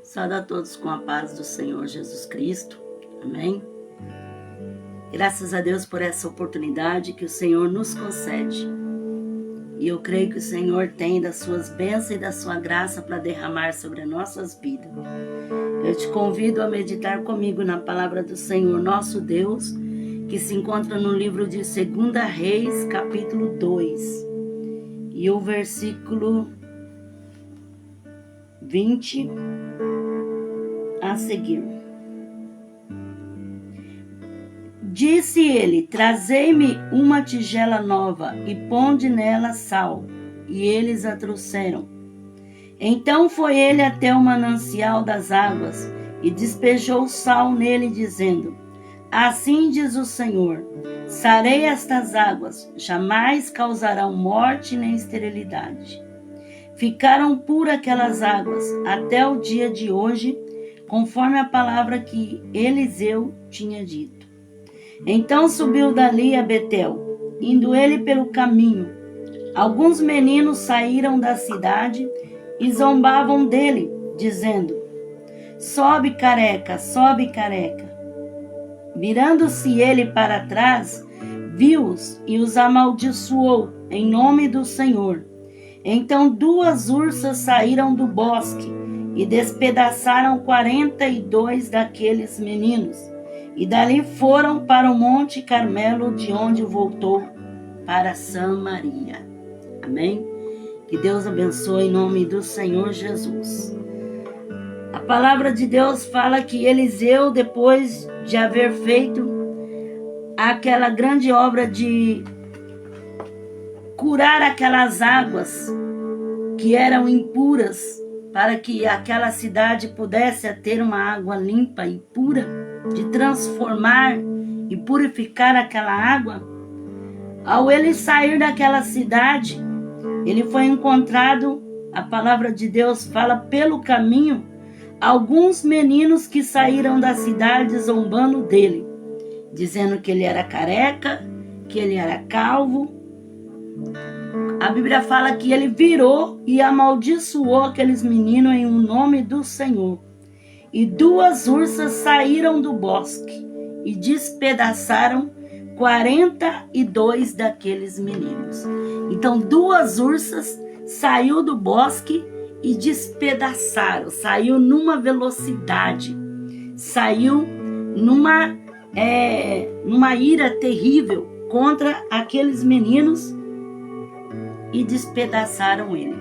Saúde a todos com a paz do Senhor Jesus Cristo. Amém? Graças a Deus por essa oportunidade que o Senhor nos concede. E eu creio que o Senhor tem das suas bênçãos e da sua graça para derramar sobre as nossas vidas. Eu te convido a meditar comigo na palavra do Senhor nosso Deus, que se encontra no livro de 2 Reis, capítulo 2. E o versículo 20 a seguir. Disse ele: trazei-me uma tigela nova e ponde nela sal. E eles a trouxeram. Então foi ele até o manancial das águas e despejou sal nele, dizendo: assim diz o Senhor, sarei estas águas, jamais causarão morte nem esterilidade. Ficaram puras aquelas águas até o dia de hoje, conforme a palavra que Eliseu tinha dito. Então subiu dali a Betel, indo ele pelo caminho. Alguns meninos saíram da cidade e zombavam dele, dizendo: sobe, careca, sobe, careca. Virando-se ele para trás, viu-os e os amaldiçoou em nome do Senhor. Então 2 ursas saíram do bosque e despedaçaram 42 daqueles meninos. E dali foram para o Monte Carmelo, de onde voltou para Samaria. Amém? Que Deus abençoe em nome do Senhor Jesus. A palavra de Deus fala que Eliseu, depois de haver feito aquela grande obra de curar aquelas águas que eram impuras, para que aquela cidade pudesse ter uma água limpa e pura, de transformar e purificar aquela água, ao ele sair daquela cidade, ele foi encontrado, a palavra de Deus fala, pelo caminho, alguns meninos que saíram da cidade zombando dele, dizendo que ele era careca, que ele era calvo. A Bíblia fala que ele virou e amaldiçoou aqueles meninos em nome do Senhor. E 2 ursas saíram do bosque e despedaçaram 42 daqueles meninos. Então 2 ursas saiu do bosque e despedaçaram, saiu numa velocidade, saiu numa ira terrível contra aqueles meninos e despedaçaram ele.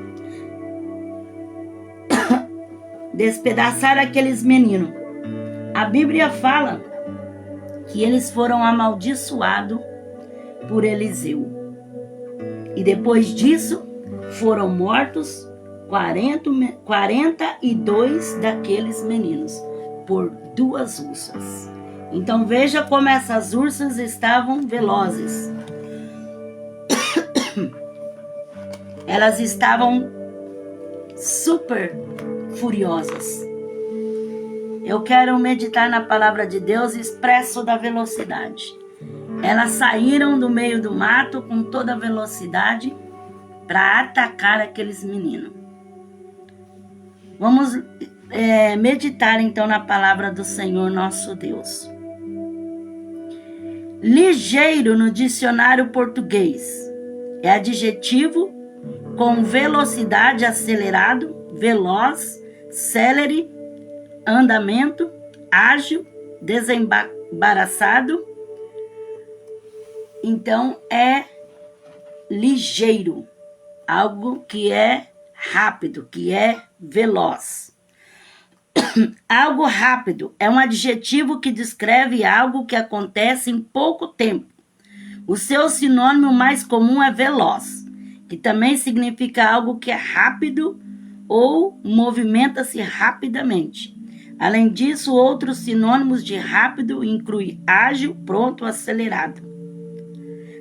Despedaçaram aqueles meninos. A Bíblia fala que eles foram amaldiçoados por Eliseu. E depois disso foram mortos 42 daqueles meninos por 2 ursas. Então veja como essas ursas estavam velozes. Elas estavam super furiosas. Eu quero meditar na palavra de Deus, expresso da velocidade. Elas saíram do meio do mato com toda a velocidade para atacar aqueles meninos. Vamos meditar então na palavra do Senhor nosso Deus. Ligeiro no dicionário português é adjetivo com velocidade, acelerado, veloz, célere, andamento, ágil, desembaraçado. Então é ligeiro, algo que é rápido, que é veloz. Algo rápido é um adjetivo que descreve algo que acontece em pouco tempo. O seu sinônimo mais comum é veloz, que também significa algo que é rápido ou movimenta-se rapidamente. Além disso, outros sinônimos de rápido incluem ágil, pronto, acelerado.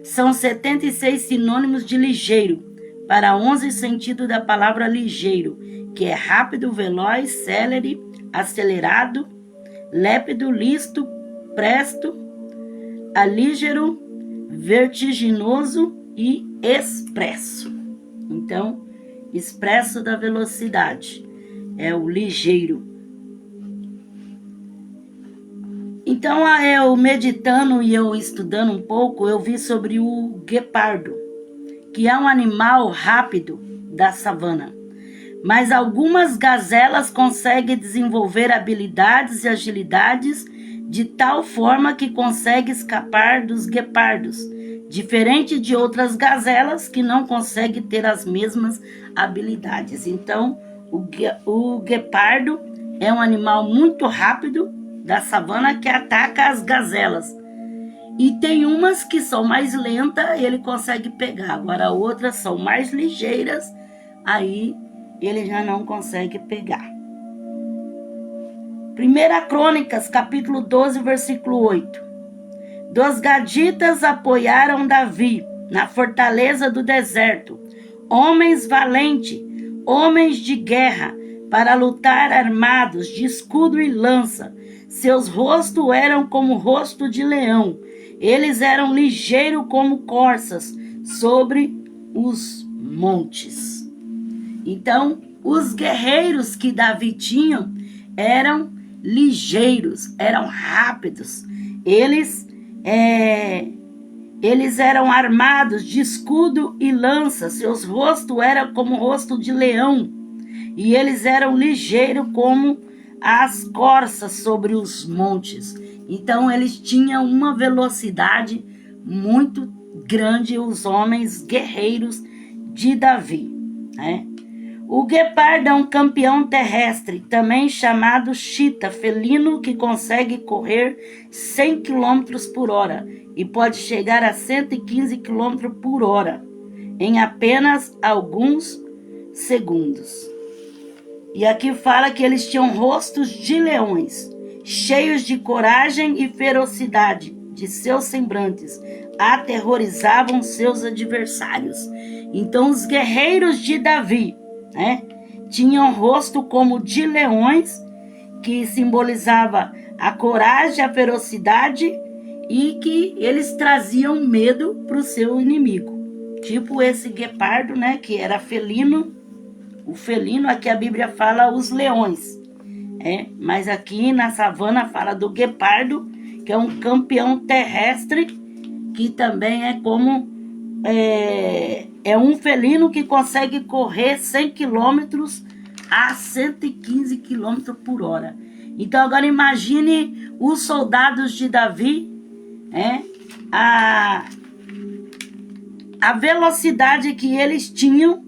São 76 sinônimos de ligeiro, para 11 sentidos da palavra ligeiro, que é rápido, veloz, célere, acelerado, lépido, listo, presto, alígero, vertiginoso e expresso. Então, expresso da velocidade é o ligeiro, Então, eu meditando e eu estudando um pouco, eu vi sobre o guepardo, que é um animal rápido da savana. Mas algumas gazelas conseguem desenvolver habilidades e agilidades de tal forma que conseguem escapar dos guepardos, diferente de outras gazelas que não conseguem ter as mesmas habilidades. Então, o guepardo é um animal muito rápido da savana que ataca as gazelas. E tem umas que são mais lentas, ele consegue pegar. Agora outras são mais ligeiras, aí ele já não consegue pegar. 1 Crônicas, capítulo 12, versículo 8. Dos gaditas apoiaram Davi na fortaleza do deserto, homens valentes, homens de guerra, para lutar armados de escudo e lança. Seus rostos eram como rosto de leão. Eles eram ligeiros como corças sobre os montes. Então, os guerreiros que Davi tinha eram ligeiros, eram rápidos. Eles eram armados de escudo e lança. Seus rostos eram como rosto de leão. E eles eram ligeiros como as corças sobre os montes. Então, eles tinham uma velocidade muito grande, os homens guerreiros de Davi, né? O guepardo é um campeão terrestre, também chamado chita, felino que consegue correr 100 km por hora e pode chegar a 115 km por hora em apenas alguns segundos. E aqui fala que eles tinham rostos de leões, cheios de coragem e ferocidade de seus semblantes, aterrorizavam seus adversários. Então os guerreiros de Davi, né, tinham rosto como de leões, que simbolizava a coragem, a ferocidade, e que eles traziam medo para o seu inimigo. Tipo esse guepardo, né, que era felino. O felino, aqui a Bíblia fala os leões, mas aqui na savana fala do guepardo, que é um campeão terrestre, que também é como um felino que consegue correr 100 km a 115 km por hora. Então agora imagine os soldados de Davi, a velocidade que eles tinham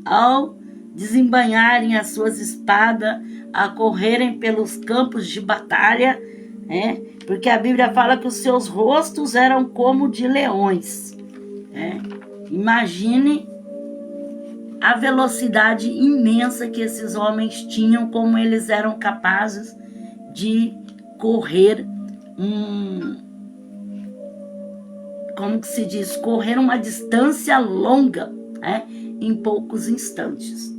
ao desembainharem as suas espadas, a correrem pelos campos de batalha, porque a Bíblia fala que os seus rostos eram como de leões. Imagine a velocidade imensa que esses homens tinham, como eles eram capazes de correr como que se diz? Correr uma distância longa, em poucos instantes.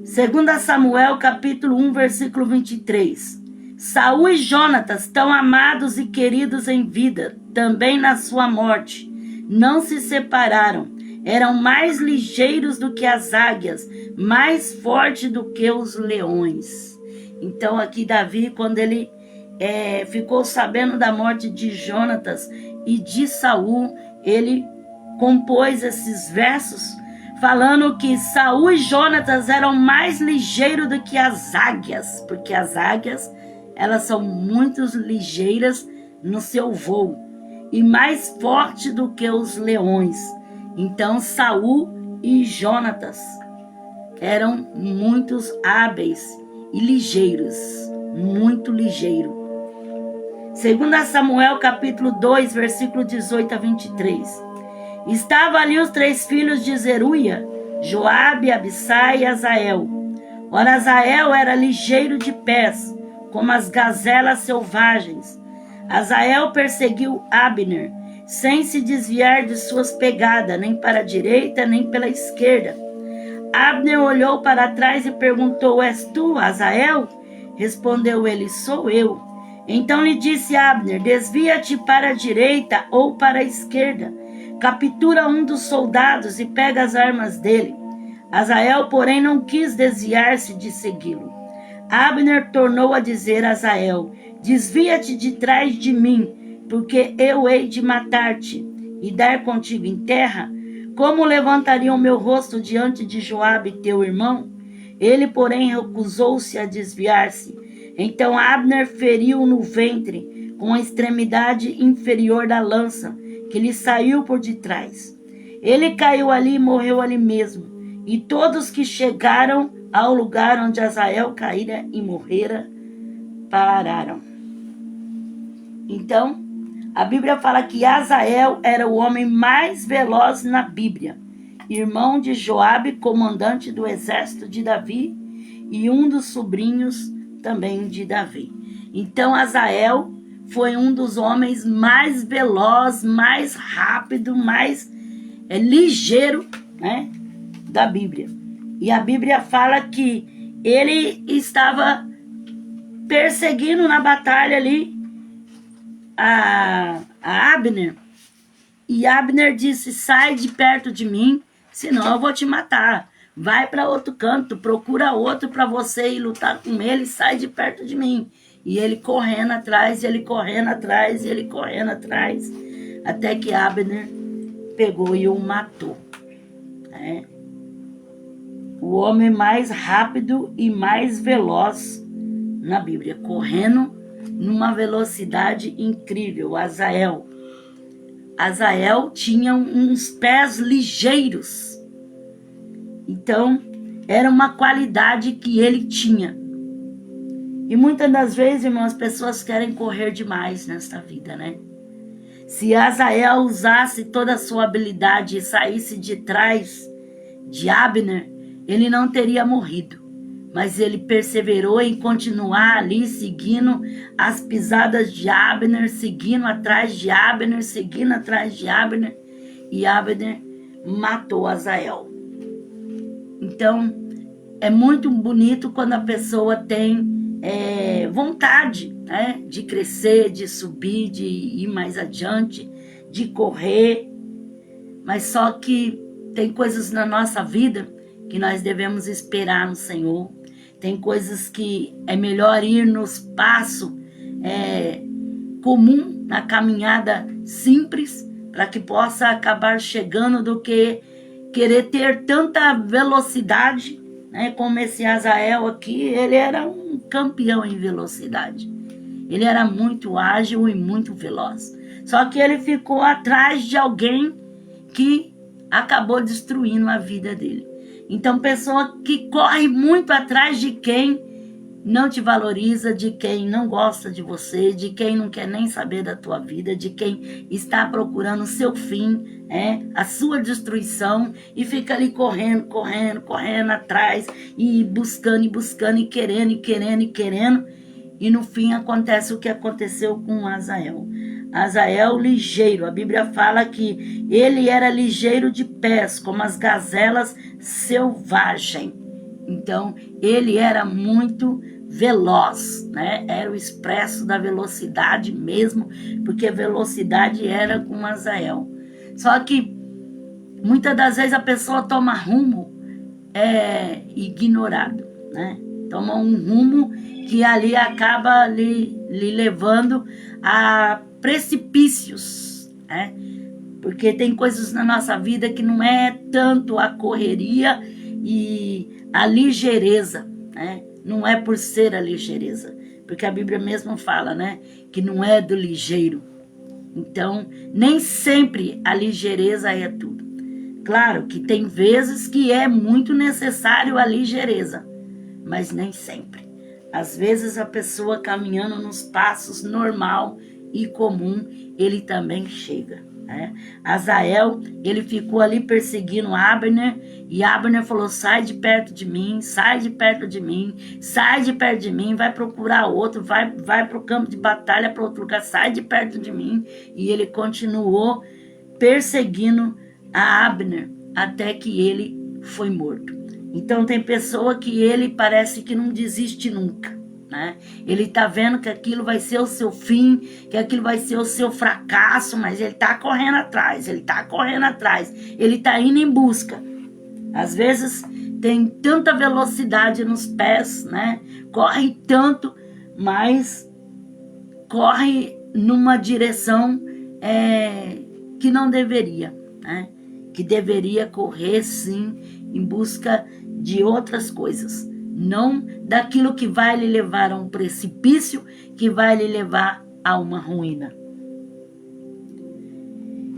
2 Samuel, capítulo 1, versículo 23. Saul e Jonatas, tão amados e queridos em vida, também na sua morte, não se separaram. Eram mais ligeiros do que as águias, mais fortes do que os leões. Então aqui Davi, quando ele ficou sabendo da morte de Jonatas e de Saul, ele compôs esses versos falando que Saul e Jonatas eram mais ligeiros do que as águias, porque as águias, elas são muito ligeiras no seu voo e mais forte do que os leões. Então Saul e Jonatas eram muito hábeis e ligeiros, muito ligeiros. 2 Samuel capítulo 2, versículo 18 a 23. Estavam ali os 3 filhos de Zeruia, Joabe, Abissai e Azael. Ora, Azael era ligeiro de pés, como as gazelas selvagens. Azael perseguiu Abner, sem se desviar de suas pegadas, nem para a direita, nem pela esquerda. Abner olhou para trás e perguntou: És tu, Azael? Respondeu ele: Sou eu. Então lhe disse Abner: Desvia-te para a direita ou para a esquerda. Captura um dos soldados e pega as armas dele. Azael, porém, não quis desviar-se de segui-lo. Abner tornou a dizer a Asael: desvia-te de trás de mim, porque eu hei de matar-te e dar contigo em terra. Como levantaria o meu rosto diante de Joabe, teu irmão? Ele, porém, recusou-se a desviar-se. Então Abner feriu no ventre com a extremidade inferior da lança, que lhe saiu por detrás. Ele caiu ali e morreu ali mesmo. E todos que chegaram ao lugar onde Asael caíra e morrera, pararam. Então, a Bíblia fala que Asael era o homem mais veloz na Bíblia, irmão de Joabe, comandante do exército de Davi, e um dos sobrinhos também de Davi. Então, Asael foi um dos homens mais veloz, mais rápido, mais ligeiro, né, da Bíblia. E a Bíblia fala que ele estava perseguindo na batalha ali a Abner. E Abner disse: sai de perto de mim, senão eu vou te matar. Vai para outro canto, procura outro para você ir lutar com ele, sai de perto de mim. E ele correndo atrás, ele correndo atrás, ele correndo atrás, até que Abner pegou e o matou. Né? O homem mais rápido e mais veloz na Bíblia, correndo numa velocidade incrível, Asael. Asael tinha uns pés ligeiros. Então, era uma qualidade que ele tinha. E muitas das vezes, irmãos, as pessoas querem correr demais nesta vida, né? Se Asael usasse toda a sua habilidade e saísse de trás de Abner, ele não teria morrido. Mas ele perseverou em continuar ali, seguindo as pisadas de Abner, seguindo atrás de Abner, seguindo atrás de Abner. E Abner matou Asael. Então, é muito bonito quando a pessoa tem vontade, né, de crescer, de subir, de ir mais adiante, de correr. Mas só que tem coisas na nossa vida que nós devemos esperar no Senhor. Tem coisas que é melhor ir nos passos comum, na caminhada simples, para que possa acabar chegando, do que querer ter tanta velocidade, né? Como esse Asael aqui, ele era um campeão em velocidade. Ele era muito ágil e muito veloz. Só que ele ficou atrás de alguém que acabou destruindo a vida dele. Então, pessoa que corre muito atrás de quem não te valoriza, de quem não gosta de você, de quem não quer nem saber da tua vida, de quem está procurando o seu fim, a sua destruição, e fica ali correndo atrás, e buscando, e querendo, e no fim acontece o que aconteceu com Asael. Asael ligeiro, a Bíblia fala que ele era ligeiro de pés, como as gazelas selvagens. Então, ele era muito veloz, né? Era o expresso da velocidade mesmo, porque a velocidade era com Asael. Só que, muitas das vezes a pessoa toma rumo ignorado, né? Toma um rumo que ali acaba lhe levando a precipícios, né? Porque tem coisas na nossa vida que não é tanto a correria e a ligeireza, né? Não é por ser a ligeireza, porque a Bíblia mesmo fala, né, que não é do ligeiro. Então, nem sempre a ligeireza é tudo. Claro que tem vezes que é muito necessário a ligeireza, mas nem sempre. Às vezes a pessoa caminhando nos passos normal e comum, ele também chega. Asael, ele ficou ali perseguindo Abner, e Abner falou: sai de perto de mim, sai de perto de mim, sai de perto de mim, vai procurar outro, vai para o campo de batalha, para outro lugar, sai de perto de mim. E ele continuou perseguindo a Abner até que ele foi morto. Então tem pessoa que ele parece que não desiste nunca, né? Ele tá vendo que aquilo vai ser o seu fim, que aquilo vai ser o seu fracasso, mas ele tá correndo atrás, ele tá indo em busca. Às vezes tem tanta velocidade nos pés, né? Corre tanto, mas corre numa direção que não deveria, né? Que deveria correr, sim, em busca de outras coisas, não daquilo que vai lhe levar a um precipício, que vai lhe levar a uma ruína.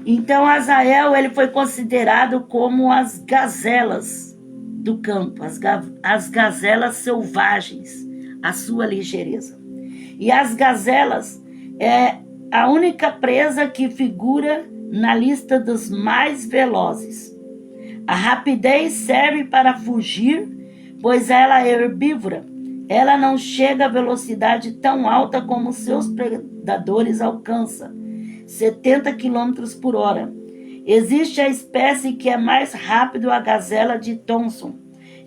Então, Azael, ele foi considerado como as gazelas do campo, as gazelas selvagens, a sua ligeireza. E as gazelas é a única presa que figura na lista dos mais velozes. A rapidez serve para fugir, pois ela é herbívora. Ela não chega a velocidade tão alta como seus predadores alcançam, 70 km por hora. Existe a espécie que é mais rápido, a gazela de Thomson,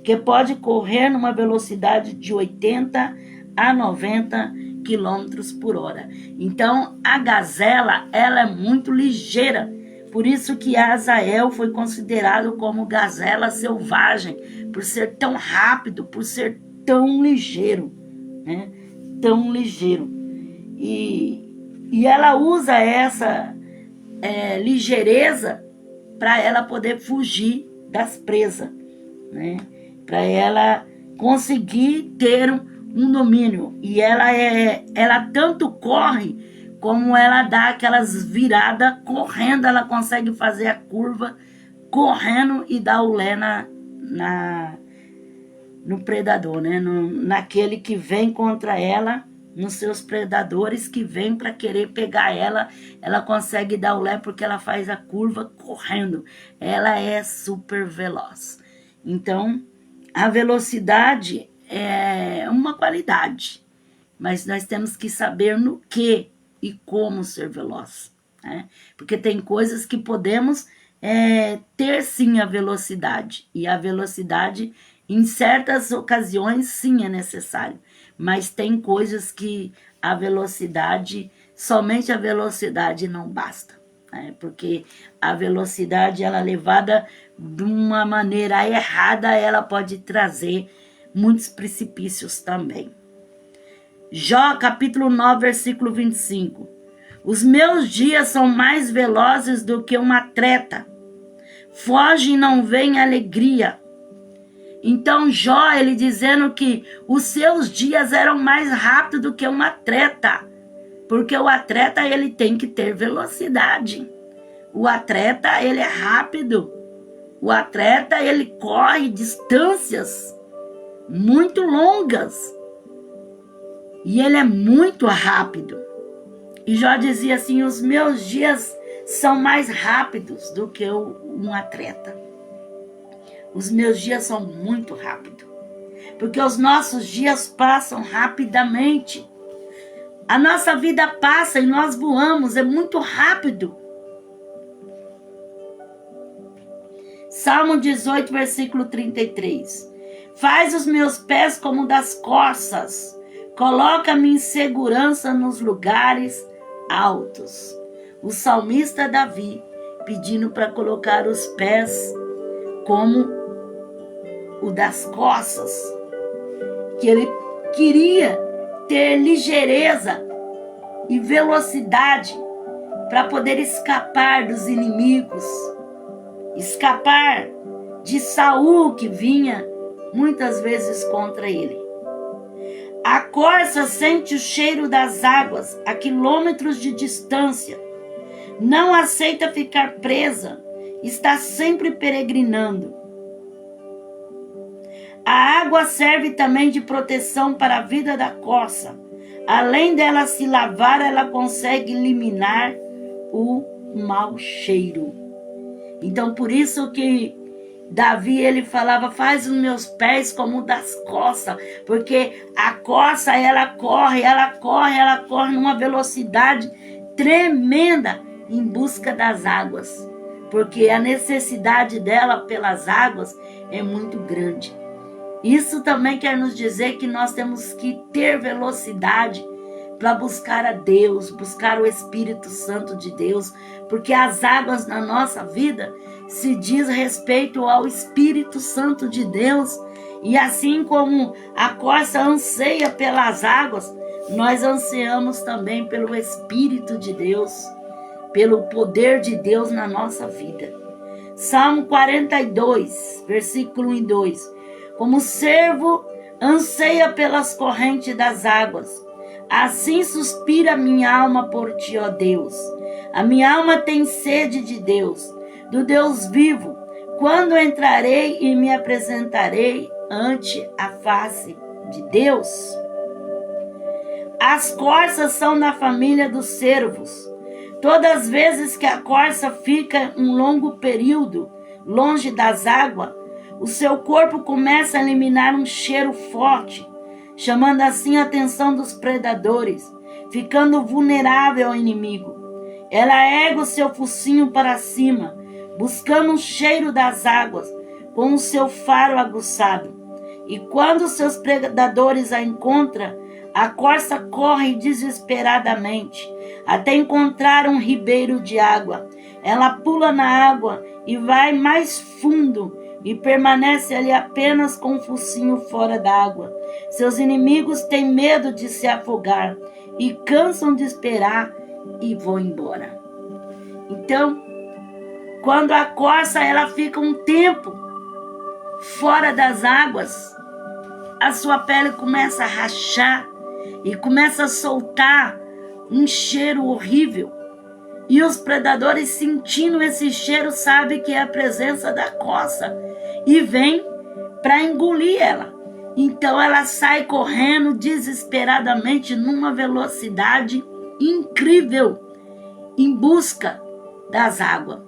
que pode correr numa velocidade de 80 a 90 km por hora. Então, a gazela, ela é muito ligeira. Por isso que Azael foi considerado como gazela selvagem, por ser tão rápido, por ser tão ligeiro, né? Tão ligeiro. E ela usa essa ligeireza para ela poder fugir das presas, né? Para ela conseguir ter um domínio. E ela tanto corre como ela dá aquelas viradas correndo, ela consegue fazer a curva correndo e dar o lé no predador, né? Naquele que vem contra ela, nos seus predadores que vêm para querer pegar ela, ela consegue dar o lé porque ela faz a curva correndo. Ela é super veloz. Então, a velocidade é uma qualidade, mas nós temos que saber no que e como ser veloz, né? Porque tem coisas que podemos ter sim a velocidade, e a velocidade em certas ocasiões sim é necessário, mas tem coisas que a velocidade, somente a velocidade não basta, né? Porque a velocidade, ela levada de uma maneira errada, ela pode trazer muitos precipícios também. Jó, capítulo 9, versículo 25. Os meus dias são mais velozes do que uma treta. Foge e não vem alegria. Então Jó, ele dizendo que os seus dias eram mais rápidos do que uma treta. Porque o atleta, ele tem que ter velocidade. O atleta, ele é rápido. O atleta, ele corre distâncias muito longas. E ele é muito rápido. E Jó dizia assim, os meus dias são mais rápidos do que um atleta. Os meus dias são muito rápidos. Porque os nossos dias passam rapidamente. A nossa vida passa e nós voamos, é muito rápido. Salmo 18, versículo 33. Faz os meus pés como das corças. Coloca-me em segurança nos lugares altos. O salmista Davi pedindo para colocar os pés como o das corças, que ele queria ter ligeireza e velocidade para poder escapar dos inimigos, escapar de Saul, que vinha muitas vezes contra ele. A corça sente o cheiro das águas a quilômetros de distância. Não aceita ficar presa, está sempre peregrinando. A água serve também de proteção para a vida da corça. Além dela se lavar, ela consegue eliminar o mau cheiro. Então, por isso que Davi, ele falava, faz os meus pés como das corças, porque a corça, ela corre numa velocidade tremenda em busca das águas, porque a necessidade dela pelas águas é muito grande. Isso também quer nos dizer que nós temos que ter velocidade para buscar a Deus, buscar o Espírito Santo de Deus, porque as águas na nossa vida se diz respeito ao Espírito Santo de Deus. E assim como a corça anseia pelas águas, nós ansiamos também pelo Espírito de Deus, pelo poder de Deus na nossa vida. Salmo 42, versículo 1 e 2. Como o servo anseia pelas correntes das águas, assim suspira minha alma por ti, ó Deus. A minha alma tem sede de Deus, do Deus vivo. Quando entrarei e me apresentarei ante a face de Deus? As corças são da família dos cervos. Todas as vezes que a corça fica um longo período longe das águas, o seu corpo começa a eliminar um cheiro forte, chamando assim a atenção dos predadores, ficando vulnerável ao inimigo. Ela ergue o seu focinho para cima, buscando o cheiro das águas, com o seu faro aguçado. E quando seus predadores a encontram, a corça corre desesperadamente, até encontrar um ribeiro de água. Ela pula na água e vai mais fundo, e permanece ali apenas com o focinho fora d'água. Seus inimigos têm medo de se afogar, e cansam de esperar, e vão embora. Então, quando a corça ela fica um tempo fora das águas, a sua pele começa a rachar e começa a soltar um cheiro horrível. E os predadores, sentindo esse cheiro, sabem que é a presença da corça e vem para engolir ela. Então ela sai correndo desesperadamente numa velocidade incrível em busca das águas.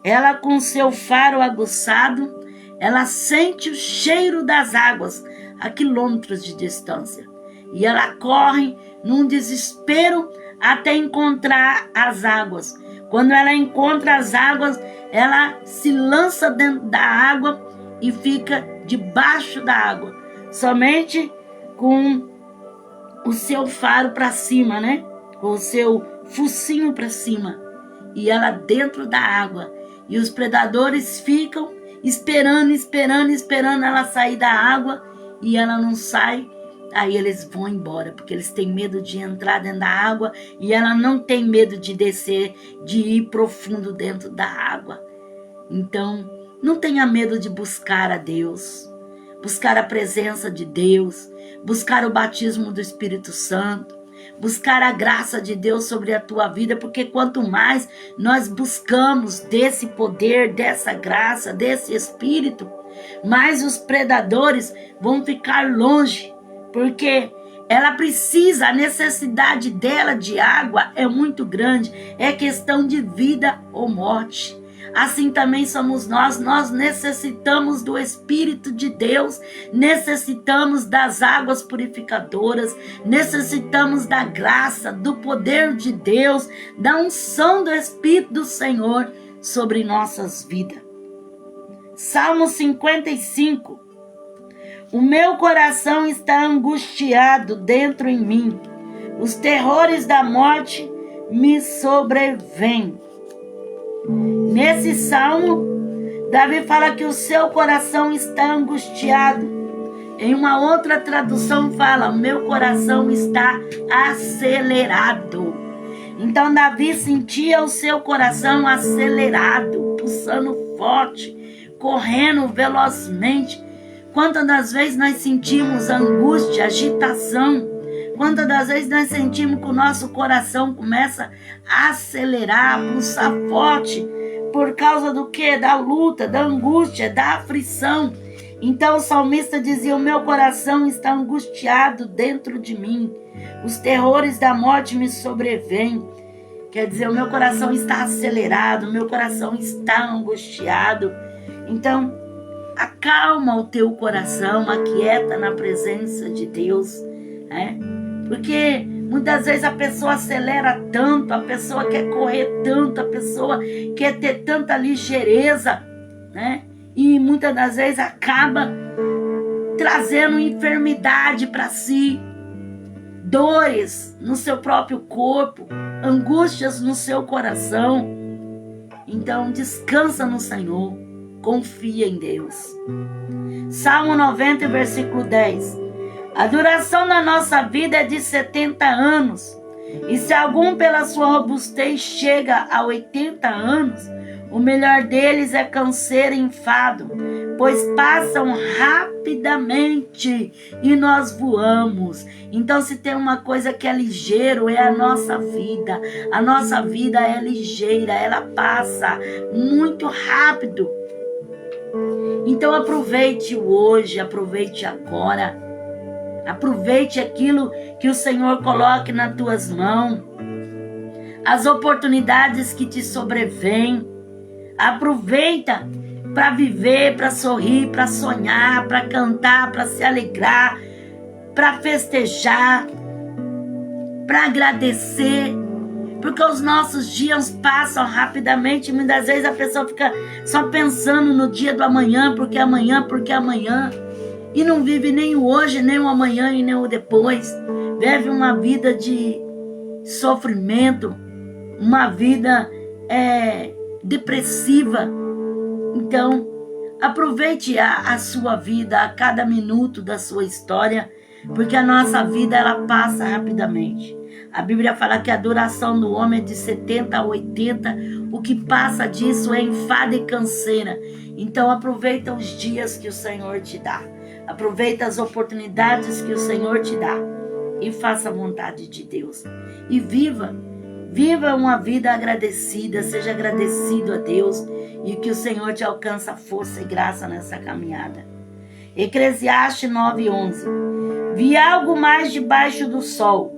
Ela, com seu faro aguçado, ela sente o cheiro das águas a quilômetros de distância. E ela corre num desespero até encontrar as águas. Quando ela encontra as águas, ela se lança dentro da água e fica debaixo da água, somente com o seu faro para cima, né? Com o seu focinho para cima. E ela dentro da água. E os predadores ficam esperando ela sair da água, e ela não sai. Aí eles vão embora, porque eles têm medo de entrar dentro da água, e ela não tem medo de descer, de ir profundo dentro da água. Então, não tenha medo de buscar a Deus, buscar a presença de Deus, buscar o batismo do Espírito Santo, buscar a graça de Deus sobre a tua vida, porque quanto mais nós buscamos desse poder, dessa graça, desse Espírito, mais os predadores vão ficar longe, porque ela precisa, a necessidade dela de água é muito grande, é questão de vida ou morte. Assim também somos nós necessitamos do Espírito de Deus, necessitamos das águas purificadoras, necessitamos da graça, do poder de Deus, da unção do Espírito do Senhor sobre nossas vidas. Salmo 55. O meu coração está angustiado dentro em mim, os terrores da morte me sobrevêm. Nesse salmo, Davi fala que o seu coração está angustiado. Em uma outra tradução fala, meu coração está acelerado. Então Davi sentia o seu coração acelerado, pulsando forte, correndo velozmente. Quantas das vezes nós sentimos angústia, agitação? Quantas das vezes nós sentimos que o nosso coração começa a acelerar, a pulsar forte, por causa do quê? Da luta, da angústia, da aflição. Então o salmista dizia, o meu coração está angustiado dentro de mim, os terrores da morte me sobrevêm. Quer dizer, o meu coração está acelerado, o meu coração está angustiado. Então, acalma o teu coração, aquieta na presença de Deus, né? Porque muitas vezes a pessoa acelera tanto, a pessoa quer correr tanto, a pessoa quer ter tanta ligeireza, né? E muitas das vezes acaba trazendo enfermidade para si, dores no seu próprio corpo, angústias no seu coração. Então descansa no Senhor, confia em Deus. Salmo 90, versículo 10. A duração da nossa vida é de 70 anos. E se algum pela sua robustez chega a 80 anos, o melhor deles é canseiro e enfado, pois passam rapidamente e nós voamos. Então, se tem uma coisa que é ligeiro, é a nossa vida. A nossa vida é ligeira, ela passa muito rápido. Então, aproveite hoje, aproveite agora. Aproveite aquilo que o Senhor coloque nas tuas mãos. As oportunidades que te sobrevêm. Aproveita para viver, para sorrir, para sonhar, para cantar, para se alegrar, para festejar, para agradecer. Porque os nossos dias passam rapidamente. Muitas vezes a pessoa fica só pensando no dia do amanhã, porque amanhã. E não vive nem o hoje, nem o amanhã e nem o depois. Vive uma vida de sofrimento, uma vida depressiva. Então, aproveite a sua vida, a cada minuto da sua história, porque a nossa vida ela passa rapidamente. A Bíblia fala que a duração do homem é de 70 a 80, o que passa disso é enfado e canseira. Então aproveita os dias que o Senhor te dá. Aproveita as oportunidades que o Senhor te dá e faça a vontade de Deus. E viva uma vida agradecida, seja agradecido a Deus e que o Senhor te alcança força e graça nessa caminhada. Eclesiastes 9:11. Vi algo mais debaixo do sol.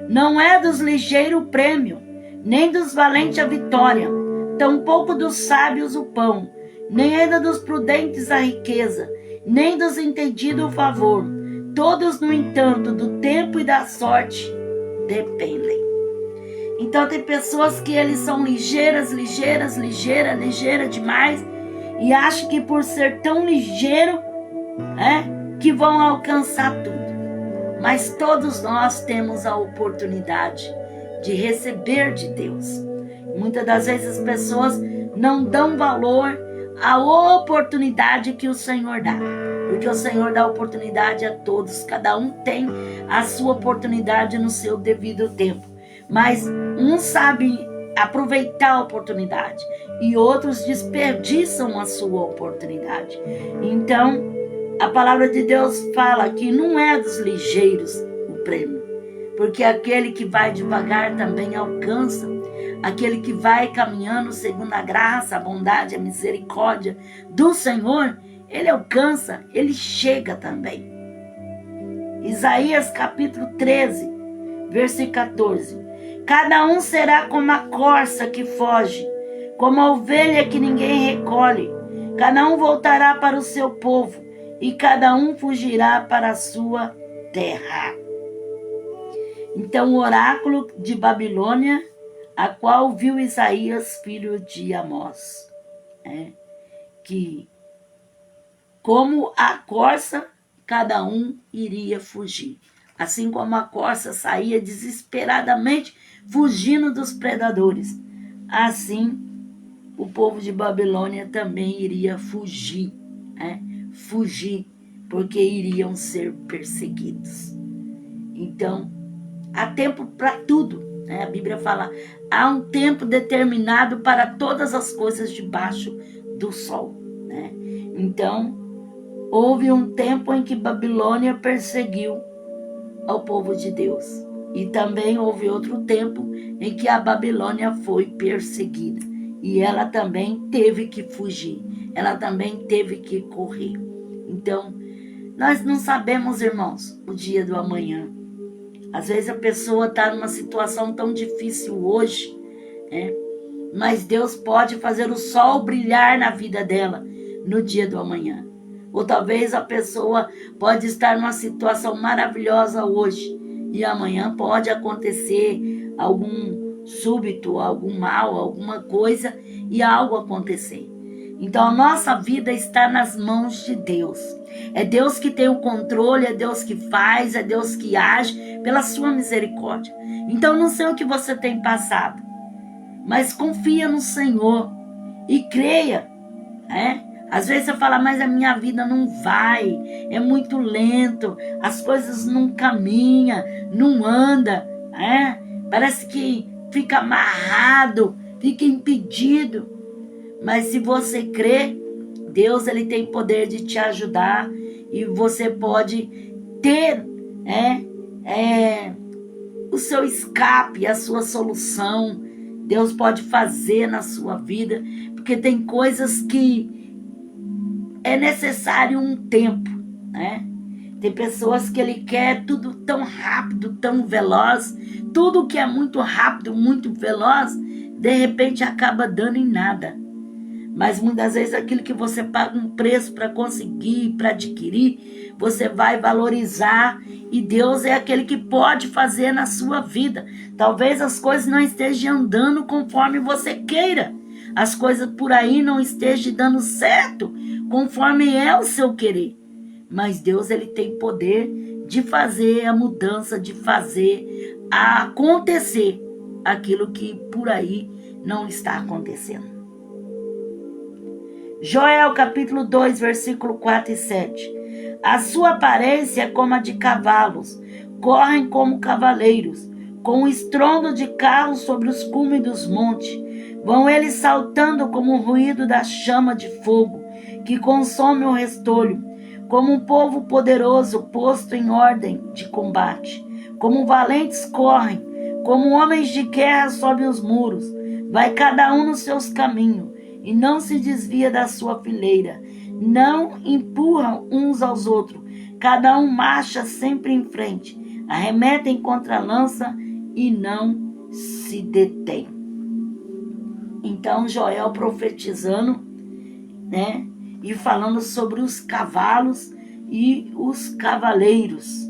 Não é dos ligeiros o prêmio, nem dos valentes a vitória, tampouco dos sábios o pão, nem ainda dos prudentes a riqueza, nem dos entendidos o favor. Todos, no entanto, do tempo e da sorte dependem. Então tem pessoas que eles são ligeiras demais e acham que por ser tão ligeiro, que vão alcançar tudo. Mas todos nós temos a oportunidade de receber de Deus. Muitas das vezes as pessoas não dão valor à oportunidade que o Senhor dá. Porque o Senhor dá oportunidade a todos. Cada um tem a sua oportunidade no seu devido tempo. Mas uns sabem aproveitar a oportunidade e outros desperdiçam a sua oportunidade. Então, a palavra de Deus fala que não é dos ligeiros o prêmio, porque aquele que vai devagar também alcança. Aquele que vai caminhando segundo a graça, a bondade, a misericórdia do Senhor, ele alcança, ele chega também. Isaías capítulo 13, versículo 14. Cada um será como a corça que foge, como a ovelha que ninguém recolhe. Cada um voltará para o seu povo, e cada um fugirá para a sua terra. Então, o oráculo de Babilônia, a qual viu Isaías, filho de Amós, que como a corça, cada um iria fugir. Assim como a corça saía desesperadamente fugindo dos predadores, assim o povo de Babilônia também iria fugir, porque iriam ser perseguidos. Então, há tempo para tudo. A Bíblia fala, há um tempo determinado para todas as coisas debaixo do sol. Então, houve um tempo em que Babilônia perseguiu ao povo de Deus. E também houve outro tempo em que a Babilônia foi perseguida. E ela também teve que fugir. Ela também teve que correr. Então, nós não sabemos, irmãos, o dia do amanhã. Às vezes a pessoa está numa situação tão difícil hoje, mas Deus pode fazer o sol brilhar na vida dela no dia do amanhã. Ou talvez a pessoa pode estar numa situação maravilhosa hoje e amanhã pode acontecer algum súbito, algum mal, alguma coisa e algo acontecer. Então a nossa vida está nas mãos de Deus. É Deus que tem o controle, é Deus que faz, é Deus que age pela sua misericórdia. Então não sei o que você tem passado, mas confia no Senhor. e creia, Às vezes você fala, mas a minha vida não vai, é muito lento, as coisas não caminham, não anda, parece que fica amarrado, fica impedido. Mas se você crê, Deus ele tem poder de te ajudar e você pode ter o seu escape, a sua solução. Deus pode fazer na sua vida, porque tem coisas que é necessário um tempo, Tem pessoas que ele quer tudo tão rápido, tão veloz. Tudo que é muito rápido, muito veloz, de repente acaba dando em nada. Mas muitas vezes aquilo que você paga um preço para conseguir, para adquirir, você vai valorizar, e Deus é aquele que pode fazer na sua vida. Talvez as coisas não estejam andando conforme você queira. As coisas por aí não estejam dando certo conforme é o seu querer. Mas Deus ele tem poder de fazer a mudança, de fazer acontecer aquilo que por aí não está acontecendo. Joel capítulo 2, versículo 4 e 7. A sua aparência é como a de cavalos, correm como cavaleiros, com o estrondo de carros sobre os cumes dos montes. Vão eles saltando como o ruído da chama de fogo, que consome o restolho, como um povo poderoso posto em ordem de combate. Como valentes correm, como homens de guerra sob os muros. Vai cada um nos seus caminhos, e não se desvia da sua fileira. Não empurram uns aos outros, cada um marcha sempre em frente. Arremetem contra a lança e não se detém. Então Joel profetizando, e falando sobre os cavalos e os cavaleiros,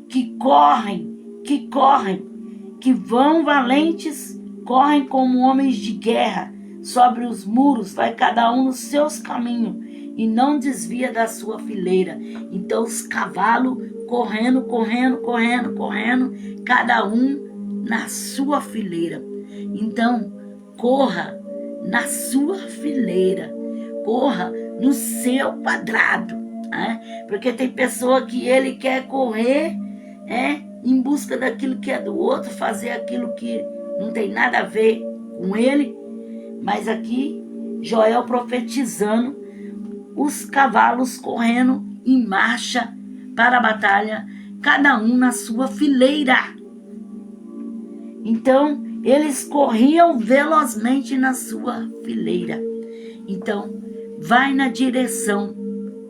que correm, que vão valentes, correm como homens de guerra, sobre os muros, vai cada um nos seus caminhos, e não desvia da sua fileira. Então os cavalos correndo, cada um na sua fileira. Então, corra na sua fileira, corra no seu quadrado, porque tem pessoa que ele quer correr em busca daquilo que é do outro, fazer aquilo que não tem nada a ver com ele. Mas aqui Joel profetizando, os cavalos correndo em marcha para a batalha, cada um na sua fileira. Então eles corriam velozmente na sua fileira. Então vai na direção,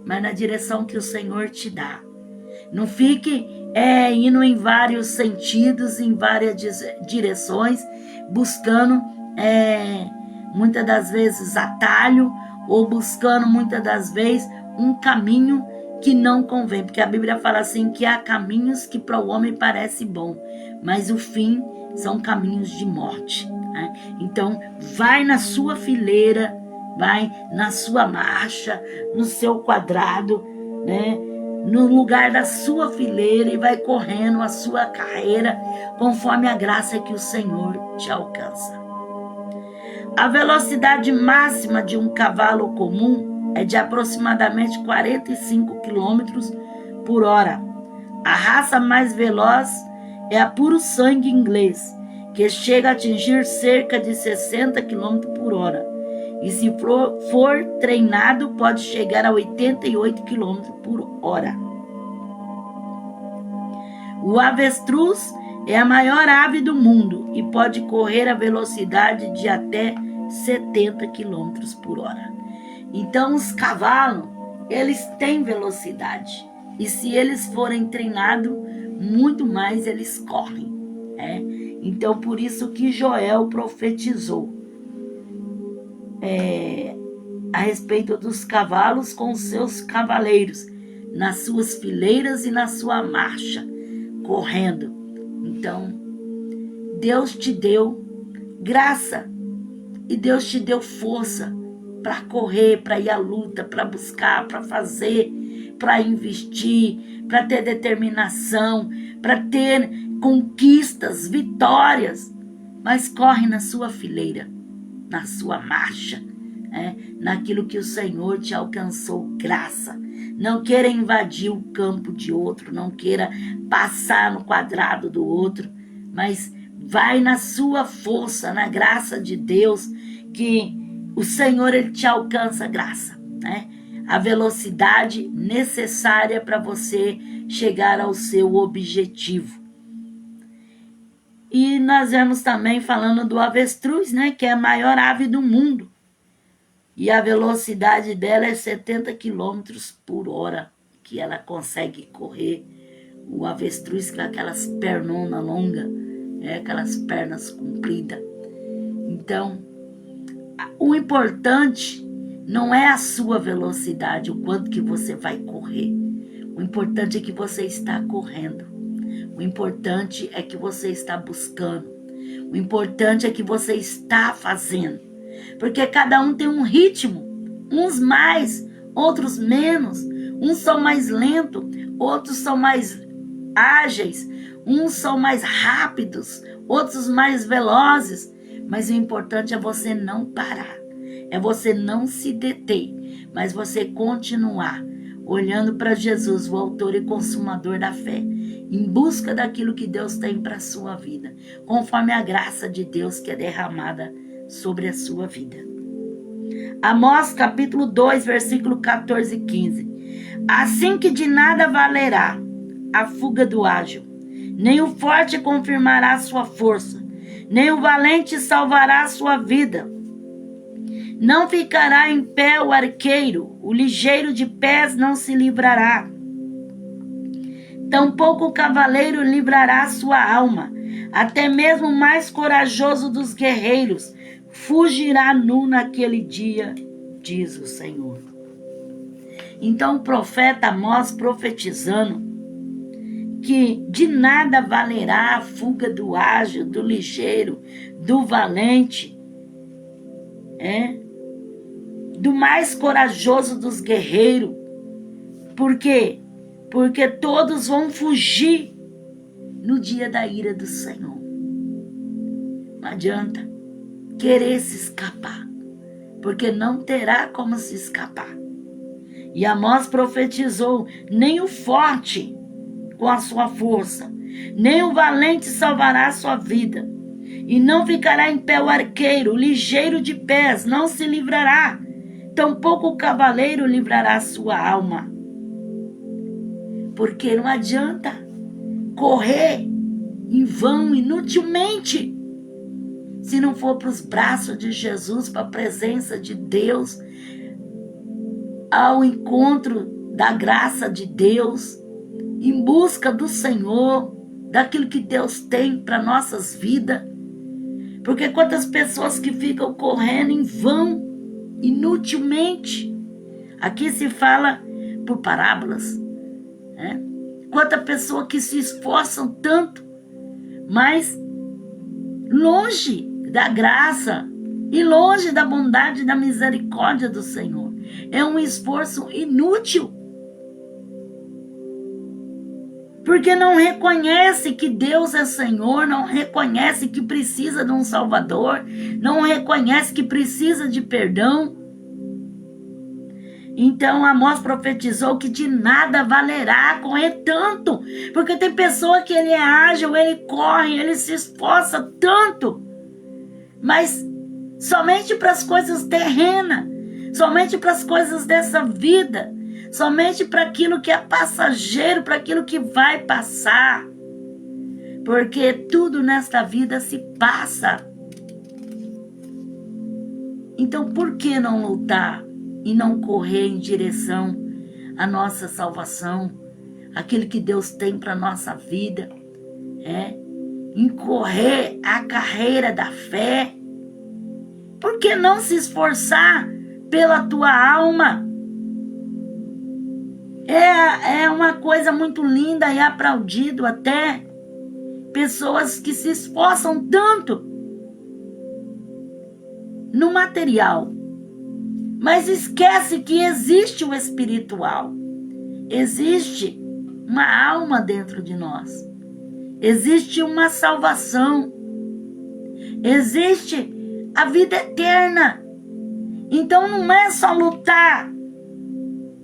mas na direção que o Senhor te dá. Não fique indo em vários sentidos, em várias direções, buscando muitas das vezes atalho, ou buscando muitas das vezes um caminho que não convém, porque a Bíblia fala assim, que há caminhos que para o homem parece bom, mas o fim são caminhos de morte, Então vai na sua fileira, vai na sua marcha, no seu quadrado, no lugar da sua fileira, e vai correndo a sua carreira conforme a graça que o Senhor te alcança. A velocidade máxima de um cavalo comum é de aproximadamente 45 km por hora. A raça mais veloz é a puro sangue inglês, que chega a atingir cerca de 60 km por hora. E se for treinado, pode chegar a 88 km por hora. O avestruz é a maior ave do mundo e pode correr a velocidade de até 70 km por hora. Então os cavalos, eles têm velocidade. E se eles forem treinados, muito mais eles correm. Então por isso que Joel profetizou a respeito dos cavalos com os seus cavaleiros, nas suas fileiras e na sua marcha, correndo. Então Deus te deu graça e Deus te deu força para correr, para ir à luta, para buscar, para fazer, para investir, para ter determinação, para ter conquistas, vitórias. Mas corre na sua fileira. na sua marcha, naquilo que o Senhor te alcançou, graça. Não queira invadir o campo de outro, não queira passar no quadrado do outro, mas vai na sua força, na graça de Deus, que o Senhor, Ele te alcança graça, a velocidade necessária para você chegar ao seu objetivo. E nós vemos também falando do avestruz, que é a maior ave do mundo. E a velocidade dela é 70 quilômetros por hora, que ela consegue correr. O avestruz com aquelas pernonas longas, aquelas pernas compridas. Então, o importante não é a sua velocidade, o quanto que você vai correr. O importante é que você está correndo. O importante é que você está buscando. O importante é que você está fazendo. Porque cada um tem um ritmo. Uns mais, outros menos. Uns são mais lentos, outros são mais ágeis. Uns são mais rápidos, outros mais velozes. Mas o importante é você não parar. É você não se deter. Mas você continuar olhando para Jesus, o autor e consumador da fé, em busca daquilo que Deus tem para a sua vida, conforme a graça de Deus que é derramada sobre a sua vida. Amós capítulo 2, versículo 14 e 15. Assim que de nada valerá a fuga do ágil, nem o forte confirmará sua força, nem o valente salvará a sua vida. Não ficará em pé o arqueiro, o ligeiro de pés não se livrará. Tampouco o cavaleiro livrará sua alma. Até mesmo o mais corajoso dos guerreiros fugirá nu naquele dia, diz o Senhor. Então o profeta Amós profetizando que de nada valerá a fuga do ágil, do ligeiro, do valente, do mais corajoso dos guerreiros. Por quê? Porque todos vão fugir no dia da ira do Senhor. Não adianta querer se escapar, porque não terá como se escapar. E Amós profetizou: nem o forte com a sua força, nem o valente salvará a sua vida. E não ficará em pé o arqueiro, o ligeiro de pés não se livrará. Tampouco o cavaleiro livrará a sua alma. Porque não adianta correr em vão, inutilmente, se não for para os braços de Jesus, para a presença de Deus, ao encontro da graça de Deus, em busca do Senhor, daquilo que Deus tem para nossas vidas. Porque quantas pessoas que ficam correndo em vão, inutilmente. Aqui se fala por parábolas, Quanta pessoa que se esforçam tanto, mas longe da graça e longe da bondade e da misericórdia do Senhor. É um esforço inútil. Porque não reconhece que Deus é Senhor, não reconhece que precisa de um Salvador, não reconhece que precisa de perdão. Então Amós profetizou que de nada valerá correr tanto, porque tem pessoa que ele é ágil, ele corre, ele se esforça tanto, mas somente para as coisas terrenas, somente para as coisas dessa vida, somente para aquilo que é passageiro, para aquilo que vai passar, porque tudo nesta vida se passa. Então por que não lutar e não correr em direção à nossa salvação, aquilo que Deus tem para a nossa vida, em correr a carreira da fé? Por que não se esforçar pela tua alma? É uma coisa muito linda e aplaudido até, pessoas que se esforçam tanto no material, mas esquece que existe o espiritual. Existe uma alma dentro de nós. Existe uma salvação. Existe a vida eterna. Então não é só lutar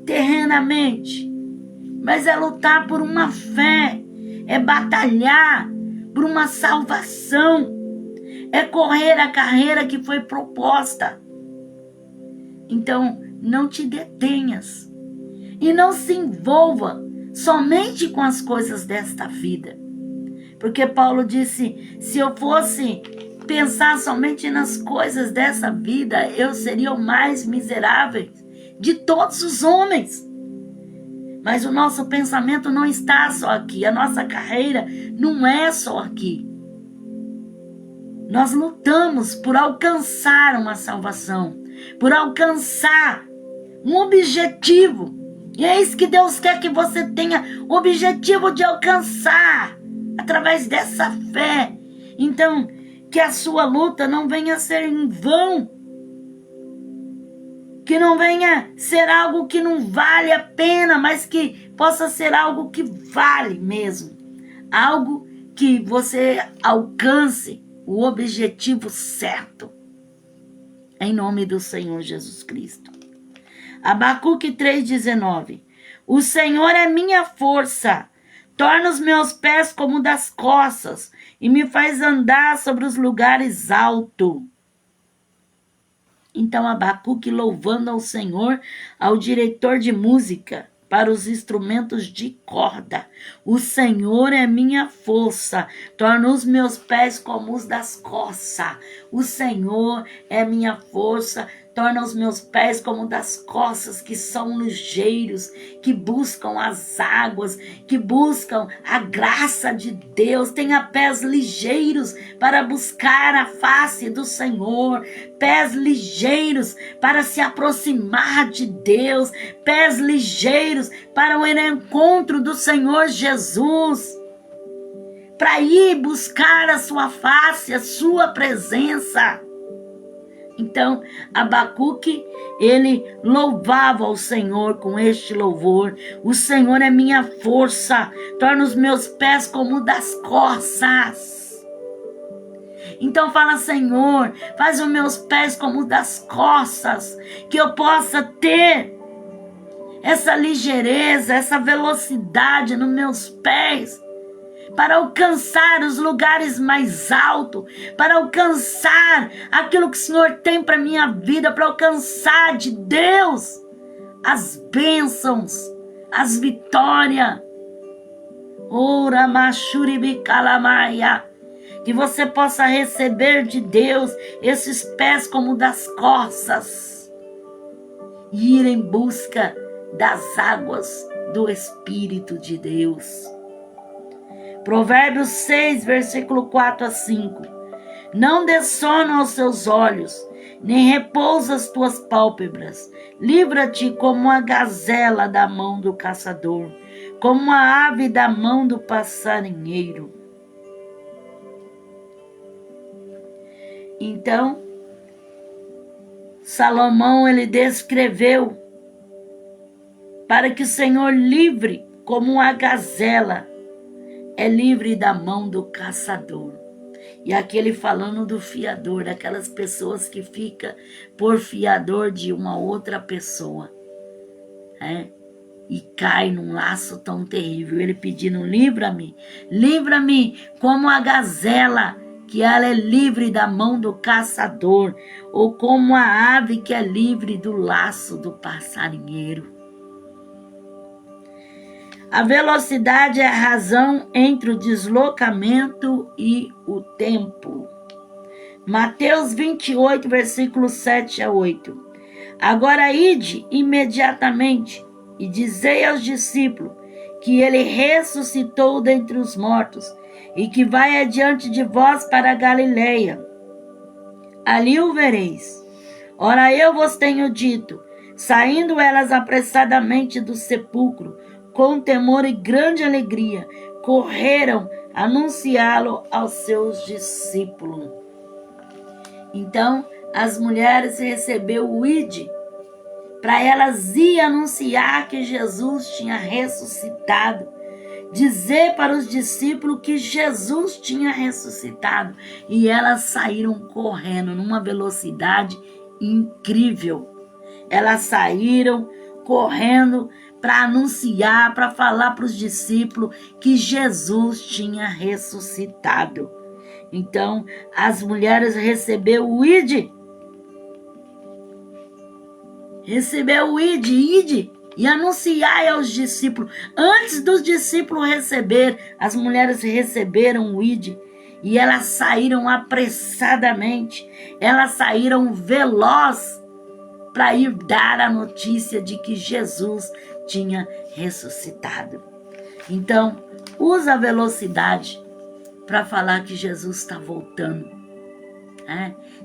terrenamente, mas é lutar por uma fé, é batalhar por uma salvação, é correr a carreira que foi proposta. Então não te detenhas e não se envolva somente com as coisas desta vida. Porque Paulo disse, se eu fosse pensar somente nas coisas dessa vida, eu seria o mais miserável de todos os homens. Mas o nosso pensamento não está só aqui, a nossa carreira não é só aqui. Nós lutamos por alcançar uma salvação, por alcançar um objetivo. E é isso que Deus quer que você tenha, o objetivo de alcançar através dessa fé. Então, que a sua luta não venha a ser em vão, que não venha ser algo que não vale a pena, mas que possa ser algo que vale mesmo. Algo que você alcance o objetivo certo. Em nome do Senhor Jesus Cristo. Abacuque 3,19. O Senhor é minha força, torna os meus pés como das corças e me faz andar sobre os lugares altos. Então Abacuque louvando ao Senhor, ao diretor de música, para os instrumentos de corda. O Senhor é minha força, torna os meus pés como os das corças. O Senhor é minha força, torna os meus pés como das corças, que são ligeiros, que buscam as águas, que buscam a graça de Deus. Tenha pés ligeiros para buscar a face do Senhor, pés ligeiros para se aproximar de Deus, pés ligeiros para o encontro do Senhor Jesus, para ir buscar a sua face, a sua presença. Então, Abacuque, ele louvava ao Senhor com este louvor. O Senhor é minha força, torna os meus pés como das corças. Então fala, Senhor, faz os meus pés como das corças, que eu possa ter essa ligeireza, essa velocidade nos meus pés, para alcançar os lugares mais altos, para alcançar aquilo que o Senhor tem para minha vida, para alcançar de Deus as bênçãos, as vitórias. Ora machuribi calamaia, que você possa receber de Deus esses pés como das corças e ir em busca das águas do Espírito de Deus. Provérbios 6, versículo 4 a 5. Não dê sono aos seus olhos, nem repousa as tuas pálpebras. Livra-te como a gazela da mão do caçador, como a ave da mão do passarinheiro. Então, Salomão, ele descreveu para que o Senhor livre como a gazela é livre da mão do caçador. E aqui ele falando do fiador, daquelas pessoas que ficam por fiador de uma outra pessoa, e cai num laço tão terrível. Ele pedindo, livra-me como a gazela, que ela é livre da mão do caçador, ou como a ave que é livre do laço do passarinheiro. A velocidade é a razão entre o deslocamento e o tempo. Mateus 28, versículos 7 a 8. Agora ide imediatamente e dizei aos discípulos que ele ressuscitou dentre os mortos e que vai adiante de vós para a Galileia. Ali o vereis. Ora, eu vos tenho dito, saindo elas apressadamente do sepulcro, com temor e grande alegria, correram anunciá-lo aos seus discípulos. Então, as mulheres receberam o ide, para elas ir anunciar que Jesus tinha ressuscitado, dizer para os discípulos que Jesus tinha ressuscitado. E elas saíram correndo numa velocidade incrível. Elas saíram correndo para anunciar, para falar para os discípulos que Jesus tinha ressuscitado. Então, as mulheres receberam o ide. Recebeu o ide e anunciai aos discípulos. Antes dos discípulos receber, as mulheres receberam o ide e elas saíram apressadamente. Elas saíram velozes para ir dar a notícia de que Jesus tinha ressuscitado. Então, usa a velocidade para falar que Jesus está voltando.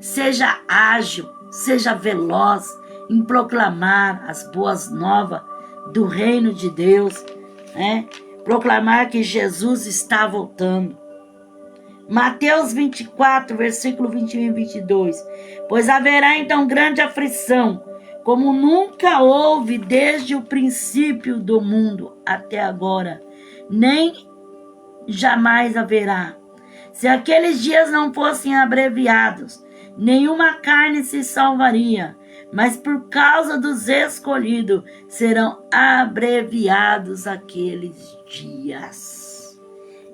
Seja ágil, seja veloz em proclamar as boas novas do reino de Deus. Proclamar que Jesus está voltando. Mateus 24, versículo 21 e 22. Pois haverá então grande aflição, como nunca houve desde o princípio do mundo até agora, nem jamais haverá. Se aqueles dias não fossem abreviados, nenhuma carne se salvaria, mas por causa dos escolhidos serão abreviados aqueles dias.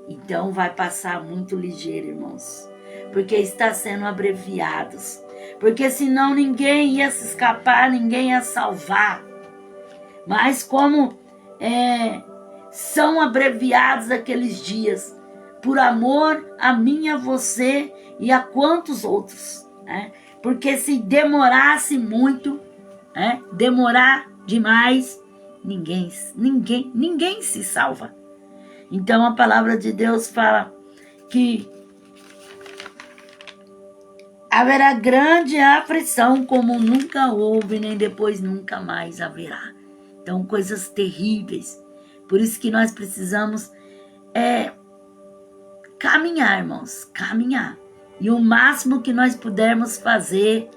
Então vai passar muito ligeiro, irmãos, porque está sendo abreviados. Porque senão ninguém ia se escapar, ninguém ia salvar. Mas como são abreviados aqueles dias, por amor a mim, a você e a quantos outros. Porque se demorasse muito, demorar demais, ninguém se salva. Então a palavra de Deus fala que haverá grande aflição como nunca houve, nem depois nunca mais haverá. Então, coisas terríveis. Por isso que nós precisamos caminhar, irmãos, caminhar. E o máximo que nós pudermos fazer,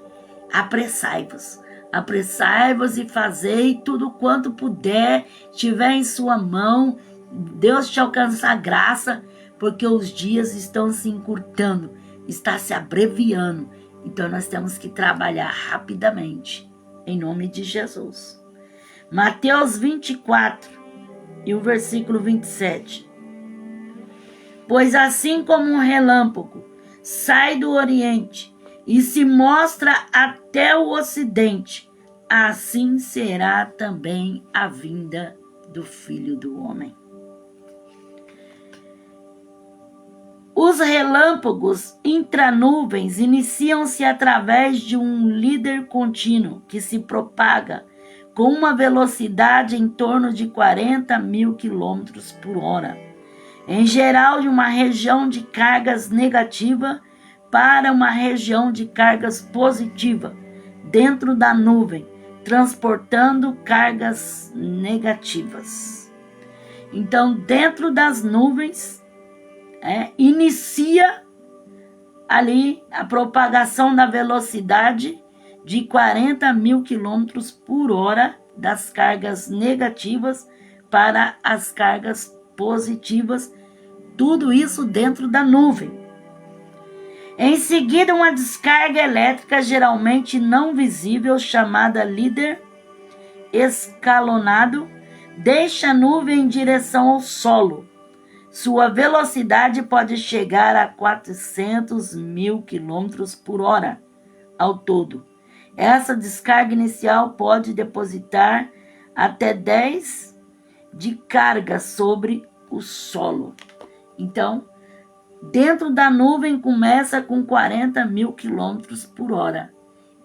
apressai-vos. Apressai-vos e fazei tudo quanto puder, estiver em sua mão. Deus te alcançar graça, porque os dias estão se encurtando, está se abreviando. Então nós temos que trabalhar rapidamente, em nome de Jesus. Mateus 24 e o versículo 27. Pois assim como um relâmpago sai do oriente e se mostra até o ocidente, assim será também a vinda do Filho do Homem. Os relâmpagos intranuvens iniciam-se através de um líder contínuo que se propaga com uma velocidade em torno de 40.000 quilômetros por hora, em geral de uma região de cargas negativa para uma região de cargas positiva, dentro da nuvem, transportando cargas negativas. Então, dentro das nuvens, inicia ali a propagação da velocidade de 40.000 quilômetros por hora das cargas negativas para as cargas positivas, tudo isso dentro da nuvem. Em seguida, uma descarga elétrica geralmente não visível, chamada líder escalonado, deixa a nuvem em direção ao solo. Sua velocidade pode chegar a 400.000 quilômetros por hora ao todo. Essa descarga inicial pode depositar até 10 de carga sobre o solo. Então, dentro da nuvem começa com 40.000 quilômetros por hora.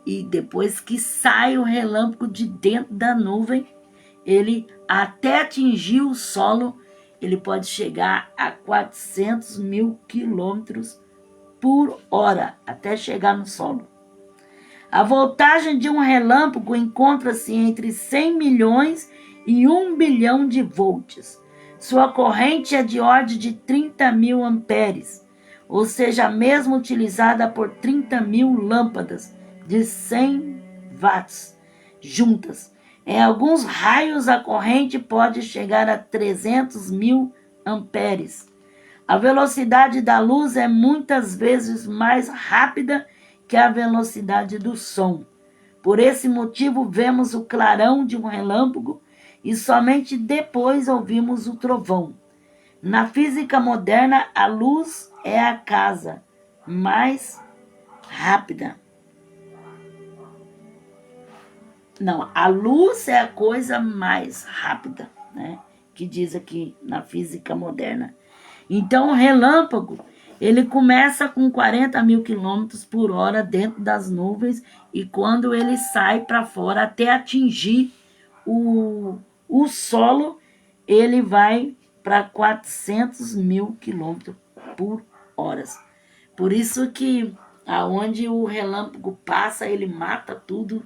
E depois que sai o relâmpago de dentro da nuvem, ele até atingir o solo, ele pode chegar a 400.000 quilômetros por hora, até chegar no solo. A voltagem de um relâmpago encontra-se entre 100 milhões e 1 bilhão de volts. Sua corrente é de ordem de 30.000 amperes, ou seja, a mesma utilizada por 30.000 lâmpadas de 100 watts juntas. Em alguns raios, a corrente pode chegar a 300.000 amperes. A velocidade da luz é muitas vezes mais rápida que a velocidade do som. Por esse motivo, vemos o clarão de um relâmpago e somente depois ouvimos o trovão. Na física moderna, a luz é a casa mais rápida. Não, a luz é a coisa mais rápida, né? Que diz aqui na física moderna. Então, o relâmpago, ele começa com 40 mil quilômetros por hora dentro das nuvens e quando ele sai para fora até atingir o solo, ele vai para 400 mil quilômetros por hora. Por isso que aonde o relâmpago passa, ele mata tudo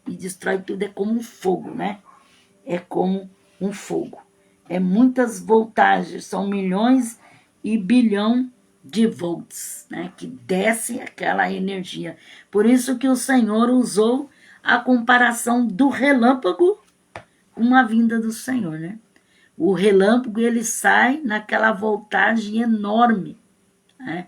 e destrói tudo, é como um fogo, né? É como um fogo. É muitas voltagens, são milhões e bilhão de volts, né? Que desce aquela energia. Por isso que o Senhor usou a comparação do relâmpago com a vinda do Senhor, né? O relâmpago, ele sai naquela voltagem enorme, né?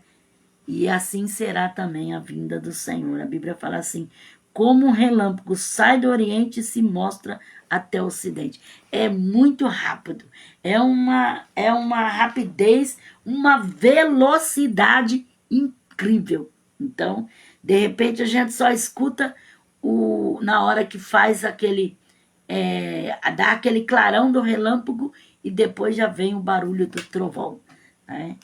E assim será também a vinda do Senhor. A Bíblia fala assim, como um relâmpago sai do Oriente e se mostra até o Ocidente. É muito rápido, é uma rapidez, uma velocidade incrível. Então, de repente, a gente só escuta na hora que faz dá aquele clarão do relâmpago e depois já vem o barulho do trovão, né?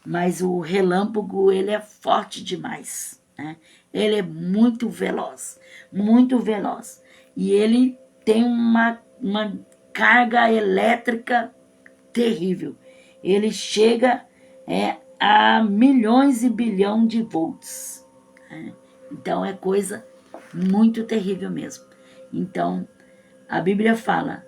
Mas o relâmpago, ele é forte demais, né? Ele é muito veloz, e ele tem uma carga elétrica terrível. Ele chega a milhões e bilhão de volts, né? Então é coisa muito terrível mesmo. Então a Bíblia fala,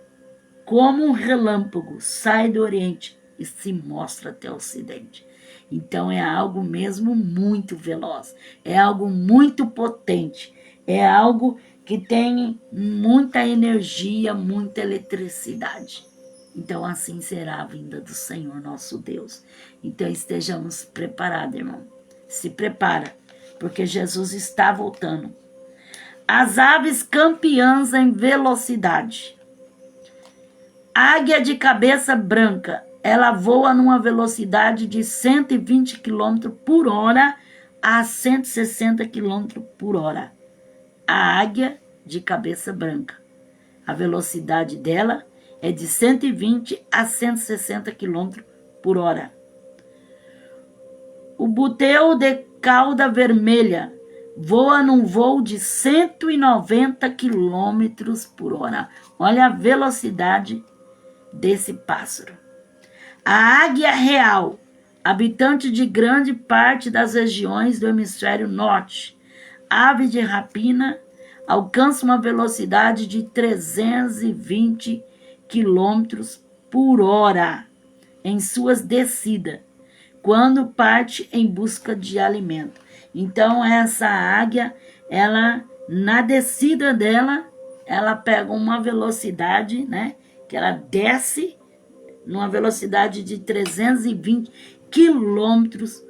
como um relâmpago sai do Oriente e se mostra até o Ocidente. Então é algo mesmo muito veloz, é algo muito potente, é algo que tem muita energia, muita eletricidade. Então assim será a vinda do Senhor nosso Deus. Então estejamos preparados, irmão. Se prepara, porque Jesus está voltando. As aves campeãs em velocidade. Águia de cabeça branca. Ela voa numa velocidade de 120 km por hora a 160 km por hora. A águia de cabeça branca. A velocidade dela é de 120 a 160 km por hora. O buteu de cauda vermelha voa num voo de 190 km por hora. Olha a velocidade desse pássaro. A águia real, habitante de grande parte das regiões do hemisfério norte, ave de rapina, alcança uma velocidade de 320 km por hora em suas descidas, quando parte em busca de alimento. Então, essa águia, ela, na descida dela, ela pega uma velocidade, né? Que ela desce numa velocidade de 320 quilômetros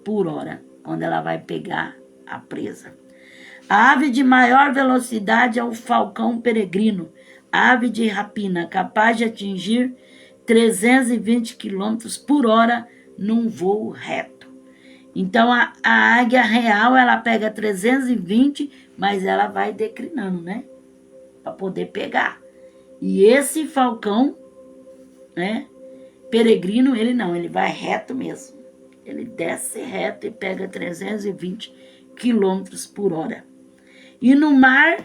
por hora, quando ela vai pegar a presa. A ave de maior velocidade é o falcão peregrino, ave de rapina, capaz de atingir 320 quilômetros por hora num voo reto. Então, a águia real, ela pega 320, mas ela vai declinando, né? Para poder pegar. E esse falcão, né, peregrino, ele não, ele vai reto mesmo. Ele desce reto e pega 320 quilômetros por hora. E no mar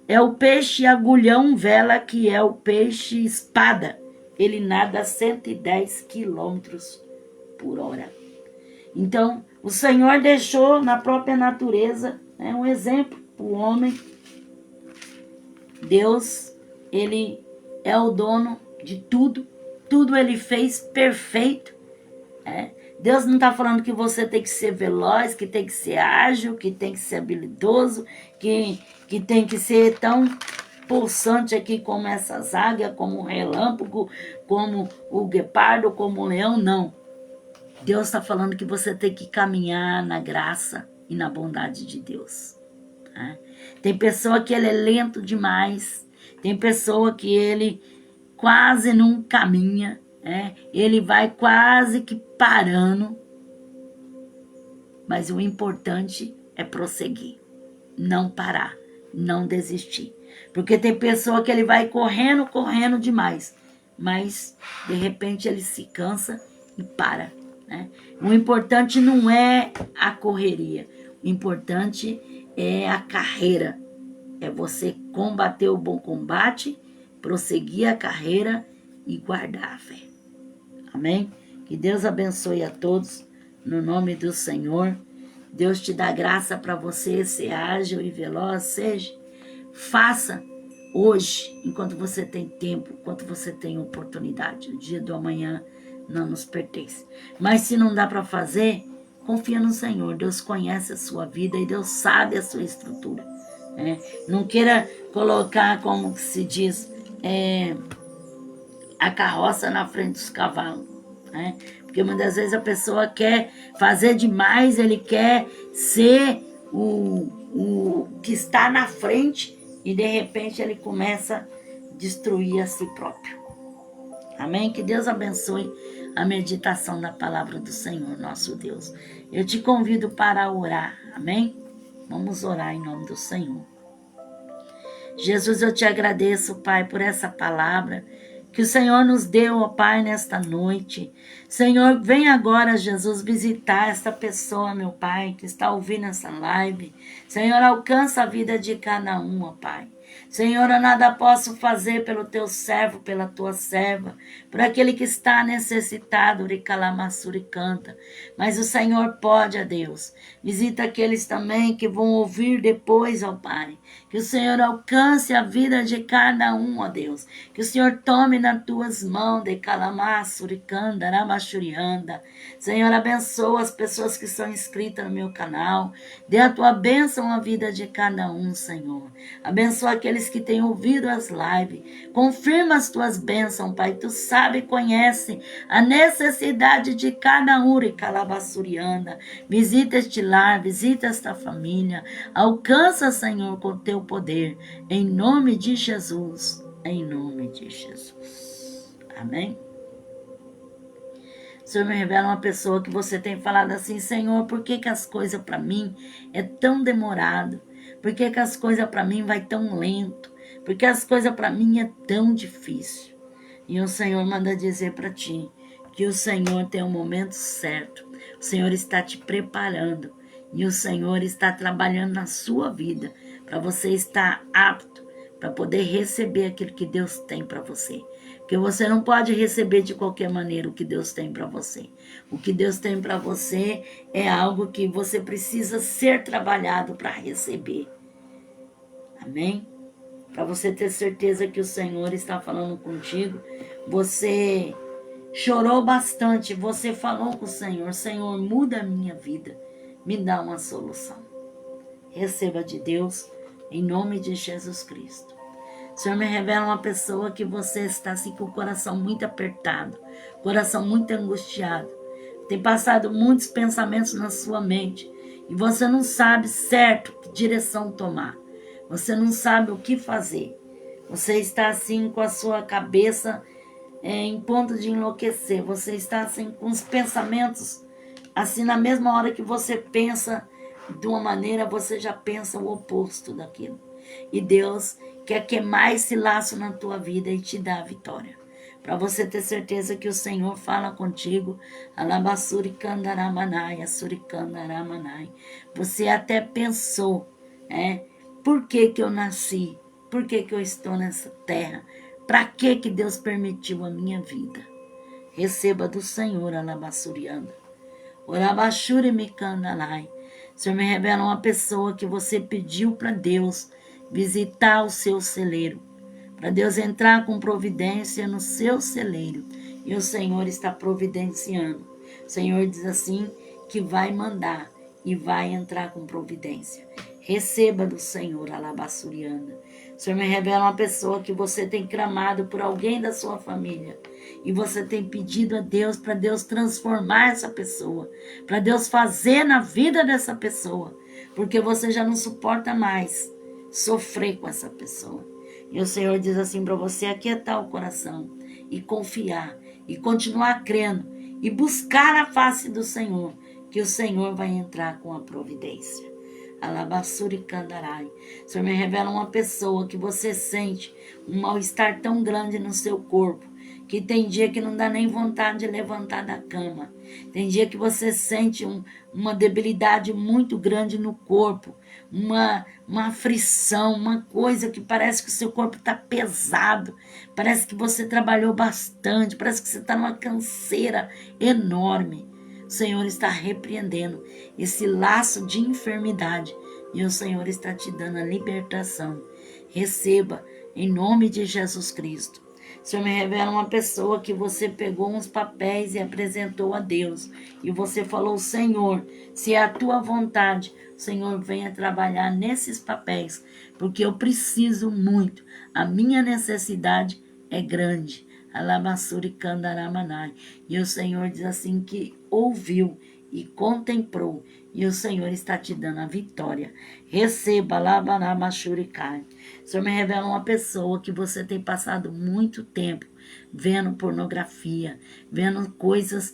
é o peixe agulhão vela, que é o peixe espada. Ele nada a 110 quilômetros por hora. Então, o Senhor deixou na própria natureza, né, um exemplo para o homem. Deus, ele é o dono de tudo. Tudo ele fez perfeito. Deus não está falando que você tem que ser veloz, que tem que ser ágil, que tem que ser habilidoso, que tem que ser tão pulsante aqui como essas águias, como o relâmpago, como o guepardo, como o leão, não. Deus está falando que você tem que caminhar na graça e na bondade de Deus. Tá? Tem pessoa que ele é lento demais, tem pessoa que ele quase não caminha, ele vai quase que parando, mas o importante é prosseguir, não parar, não desistir. Porque tem pessoa que ele vai correndo demais, mas de repente ele se cansa e para. Né? O importante não é a correria, o importante é a carreira. É você combater o bom combate, prosseguir a carreira e guardar a fé. Amém? Que Deus abençoe a todos, no nome do Senhor. Deus te dá graça para você ser ágil e veloz, seja. Faça hoje, enquanto você tem tempo, enquanto você tem oportunidade. O dia do amanhã não nos pertence. Mas se não dá para fazer, confia no Senhor. Deus conhece a sua vida e Deus sabe a sua estrutura. Não queira colocar, como se diz, a carroça na frente dos cavalos. Porque muitas vezes a pessoa quer fazer demais, ele quer ser o que está na frente e de repente ele começa a destruir a si próprio. Amém? Que Deus abençoe a meditação da palavra do Senhor, nosso Deus. Eu te convido para orar. Amém? Vamos orar em nome do Senhor. Jesus, eu te agradeço, Pai, por essa palavra que o Senhor nos deu, ó Pai, nesta noite. Senhor, vem agora, Jesus, visitar esta pessoa, meu Pai, que está ouvindo essa live. Senhor, alcança a vida de cada um, ó Pai. Senhor, eu nada posso fazer pelo teu servo, pela tua serva, por aquele que está necessitado, canta. Mas o Senhor pode, ó Deus. Visita aqueles também que vão ouvir depois, ó Pai. Que o Senhor alcance a vida de cada um, ó Deus. Que o Senhor tome nas tuas mãos, Senhor, abençoa as pessoas que são inscritas no meu canal. Dê a tua bênção à vida de cada um, Senhor. Abençoa aqueles que têm ouvido as lives. Confirma as tuas bênçãos, Pai. Tu sabe e conhece a necessidade de cada um, Visita este lar, visita esta família. Alcança, Senhor, com teu poder. Em nome de Jesus. Em nome de Jesus. Amém? O Senhor me revela uma pessoa que você tem falado assim: Senhor, por que as coisas para mim é tão demorado? Por que as coisas para mim vai tão lento? Por que as coisas para mim é tão difícil? E o Senhor manda dizer para ti que o Senhor tem o momento certo. O Senhor está te preparando e o Senhor está trabalhando na sua vida para você estar apto para poder receber aquilo que Deus tem para você. Porque você não pode receber de qualquer maneira o que Deus tem para você. O que Deus tem para você é algo que você precisa ser trabalhado para receber. Amém? Para você ter certeza que o Senhor está falando contigo, você chorou bastante, você falou com o Senhor: Senhor, muda a minha vida, me dá uma solução. Receba de Deus, em nome de Jesus Cristo. O Senhor me revela uma pessoa que você está assim com o coração muito apertado, coração muito angustiado. Tem passado muitos pensamentos na sua mente e você não sabe certo que direção tomar. Você não sabe o que fazer. Você está assim com a sua cabeça em ponto de enlouquecer. Você está assim com os pensamentos, assim na mesma hora que você pensa de uma maneira, você já pensa o oposto daquilo. E Deus quer queimar esse laço na tua vida e te dar a vitória. Para você ter certeza que o Senhor fala contigo. Você até pensou, por que eu nasci? Por que eu estou nessa terra? Para que Deus permitiu a minha vida? Receba do Senhor, alabassurianda. Orabashuri mikandalai. O Senhor me revela uma pessoa que você pediu para Deus visitar o seu celeiro, para Deus entrar com providência no seu celeiro, e o Senhor está providenciando. O Senhor diz assim que vai mandar e vai entrar com providência. Receba do Senhor, alabassuriana. O Senhor me revela uma pessoa que você tem clamado por alguém da sua família. E você tem pedido a Deus para Deus transformar essa pessoa. Para Deus fazer na vida dessa pessoa. Porque você já não suporta mais sofrer com essa pessoa. E o Senhor diz assim para você: aquietar o coração e confiar. E continuar crendo. E buscar a face do Senhor. Que o Senhor vai entrar com a providência. Alabassuri Kandarai. O Senhor me revela uma pessoa que você sente um mal-estar tão grande no seu corpo, que tem dia que não dá nem vontade de levantar da cama. Tem dia que você sente uma debilidade muito grande no corpo, uma aflição, uma coisa que parece que o seu corpo está pesado, parece que você trabalhou bastante, parece que você está numa canseira enorme. O Senhor está repreendendo esse laço de enfermidade e o Senhor está te dando a libertação. Receba em nome de Jesus Cristo. O Senhor me revela uma pessoa que você pegou uns papéis e apresentou a Deus. E você falou: Senhor, se é a tua vontade, Senhor, venha trabalhar nesses papéis, porque eu preciso muito. A minha necessidade é grande. Alabassuri Kandaramanai. E o Senhor diz assim que ouviu e contemplou, e o Senhor está te dando a vitória. Receba, Labanamashurikai. O Senhor me revela uma pessoa que você tem passado muito tempo vendo pornografia, vendo coisas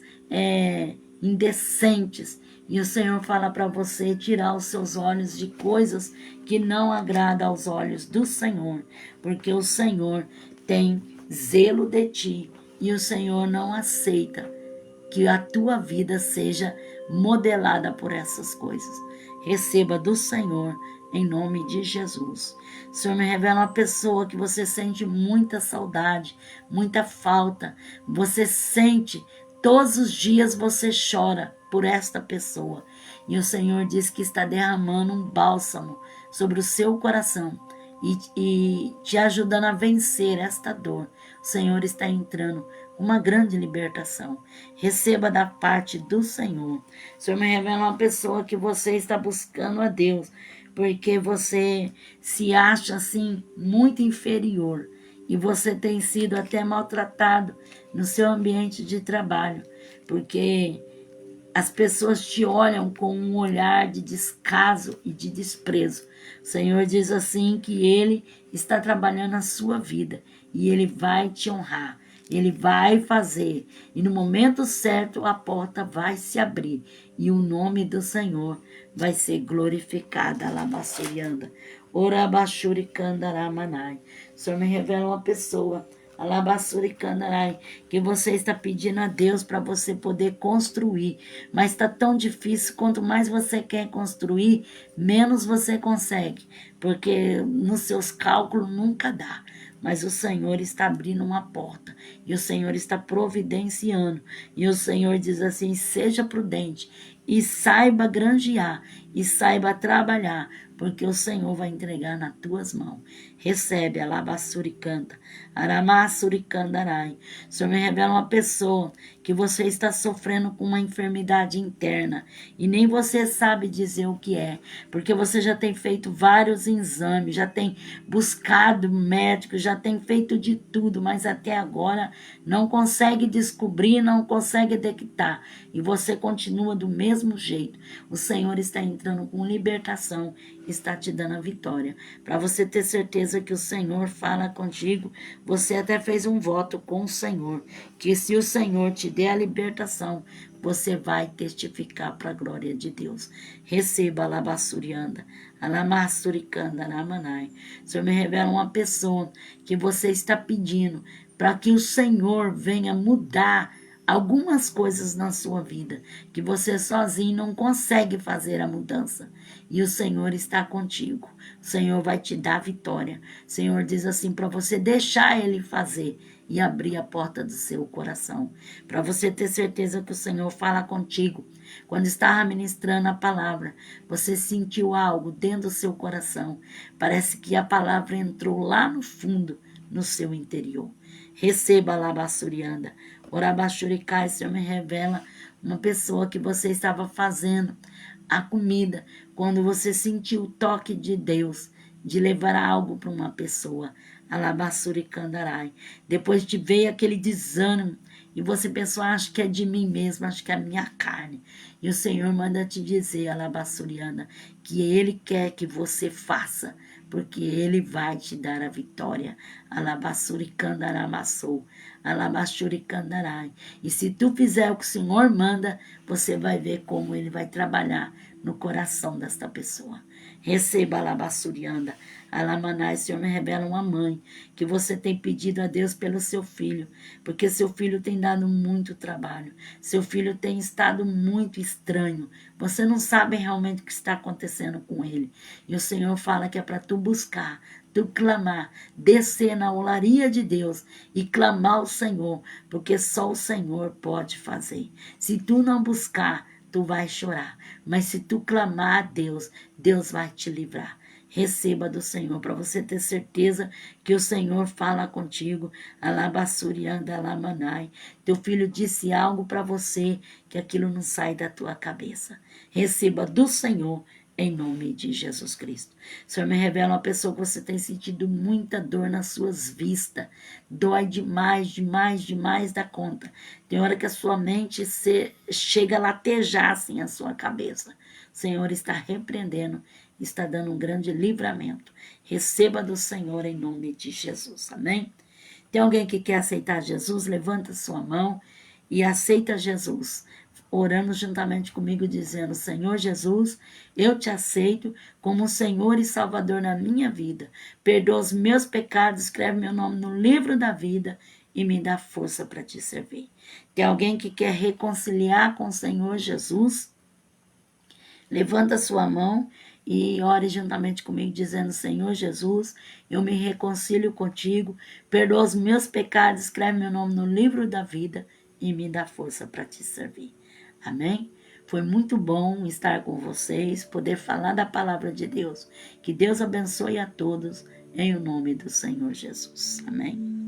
indecentes, e o Senhor fala para você tirar os seus olhos de coisas que não agradam aos olhos do Senhor, porque o Senhor tem zelo de ti, e o Senhor não aceita que a tua vida seja modelada por essas coisas. Receba do Senhor em nome de Jesus. O Senhor me revela uma pessoa que você sente muita saudade, muita falta. Você sente, todos os dias você chora por esta pessoa. E o Senhor diz que está derramando um bálsamo sobre o seu coração e te ajudando a vencer esta dor. O Senhor está entrando com uma grande libertação. Receba da parte do Senhor. O Senhor me revela uma pessoa que você está buscando a Deus, porque você se acha assim muito inferior e você tem sido até maltratado no seu ambiente de trabalho, porque as pessoas te olham com um olhar de descaso e de desprezo. O Senhor diz assim que Ele está trabalhando na sua vida e Ele vai te honrar. Ele vai fazer, e no momento certo a porta vai se abrir, e o nome do Senhor vai ser glorificado. Alabassurianda, Orabashurikandaраmanai. O Senhor me revela uma pessoa, Alabassurikandarai, que você está pedindo a Deus para você poder construir, mas está tão difícil. Quanto mais você quer construir, menos você consegue, porque nos seus cálculos nunca dá. Mas o Senhor está abrindo uma porta, e o Senhor está providenciando, e o Senhor diz assim: seja prudente, e saiba granjear, e saiba trabalhar, porque o Senhor vai entregar nas tuas mãos. Recebe, Alabassuricanta, Aramasuricandarai. O Senhor me revela uma pessoa que você está sofrendo com uma enfermidade interna, e nem você sabe dizer o que é, porque você já tem feito vários exames, já tem buscado médico, já tem feito de tudo, mas até agora não consegue descobrir, não consegue detectar, e você continua do mesmo jeito. O Senhor está entrando com libertação, está te dando a vitória, para você ter certeza que o Senhor fala contigo. Você até fez um voto com o Senhor, que se o Senhor te der a libertação, você vai testificar para a glória de Deus. Receba, Alabassurianda, Alamassuricanda, Namanai. O Senhor me revela uma pessoa que você está pedindo para que o Senhor venha mudar algumas coisas na sua vida, que você sozinho não consegue fazer a mudança, e o Senhor está contigo. O Senhor vai te dar vitória. O Senhor diz assim para você deixar Ele fazer e abrir a porta do seu coração, para você ter certeza que o Senhor fala contigo. Quando estava ministrando a palavra, você sentiu algo dentro do seu coração, parece que a palavra entrou lá no fundo, no seu interior. Receba, Alabassurianda, Orabashuricai. Senhor me revela uma pessoa que você estava fazendo a comida, quando você sentiu o toque de Deus, de levar algo para uma pessoa. Alabassuricandarai. Depois te veio aquele desânimo e você pensou, acho que é de mim mesmo, acho que é a minha carne. E o Senhor manda te dizer, alabassuriana, que Ele quer que você faça, porque Ele vai te dar a vitória. Alabassuricandaramassou, alabassuricandarai. E se tu fizer o que o Senhor manda, você vai ver como Ele vai trabalhar no coração desta pessoa. Receba, alabassurianda, alamanai. Senhor, me revela uma mãe que você tem pedido a Deus pelo seu filho, porque seu filho tem dado muito trabalho, seu filho tem estado muito estranho, você não sabe realmente o que está acontecendo com ele, e o Senhor fala que é para tu buscar, tu clamar, descer na olaria de Deus e clamar ao Senhor, porque só o Senhor pode fazer. Se tu não buscar, tu vai chorar, mas se tu clamar a Deus, Deus vai te livrar. Receba do Senhor, para você ter certeza que o Senhor fala contigo. Alabassurianda, alamanai. Teu filho disse algo para você, que aquilo não sai da tua cabeça. Receba do Senhor, em nome de Jesus Cristo. O Senhor me revela uma pessoa que você tem sentido muita dor nas suas vistas. Dói demais, demais, demais da conta. Tem hora que a sua mente chega a latejar assim a sua cabeça. O Senhor está repreendendo, está dando um grande livramento. Receba do Senhor em nome de Jesus, amém? Tem alguém que quer aceitar Jesus? Levanta sua mão e aceita Jesus, orando juntamente comigo, dizendo, Senhor Jesus, eu te aceito como Senhor e Salvador na minha vida. Perdoa os meus pecados, escreve meu nome no livro da vida e me dá força para te servir. Tem alguém que quer reconciliar com o Senhor Jesus? Levanta sua mão e ore juntamente comigo, dizendo, Senhor Jesus, eu me reconcilio contigo, perdoa os meus pecados, escreve meu nome no livro da vida e me dá força para te servir. Amém? Foi muito bom estar com vocês, poder falar da palavra de Deus. Que Deus abençoe a todos, em o nome do Senhor Jesus. Amém?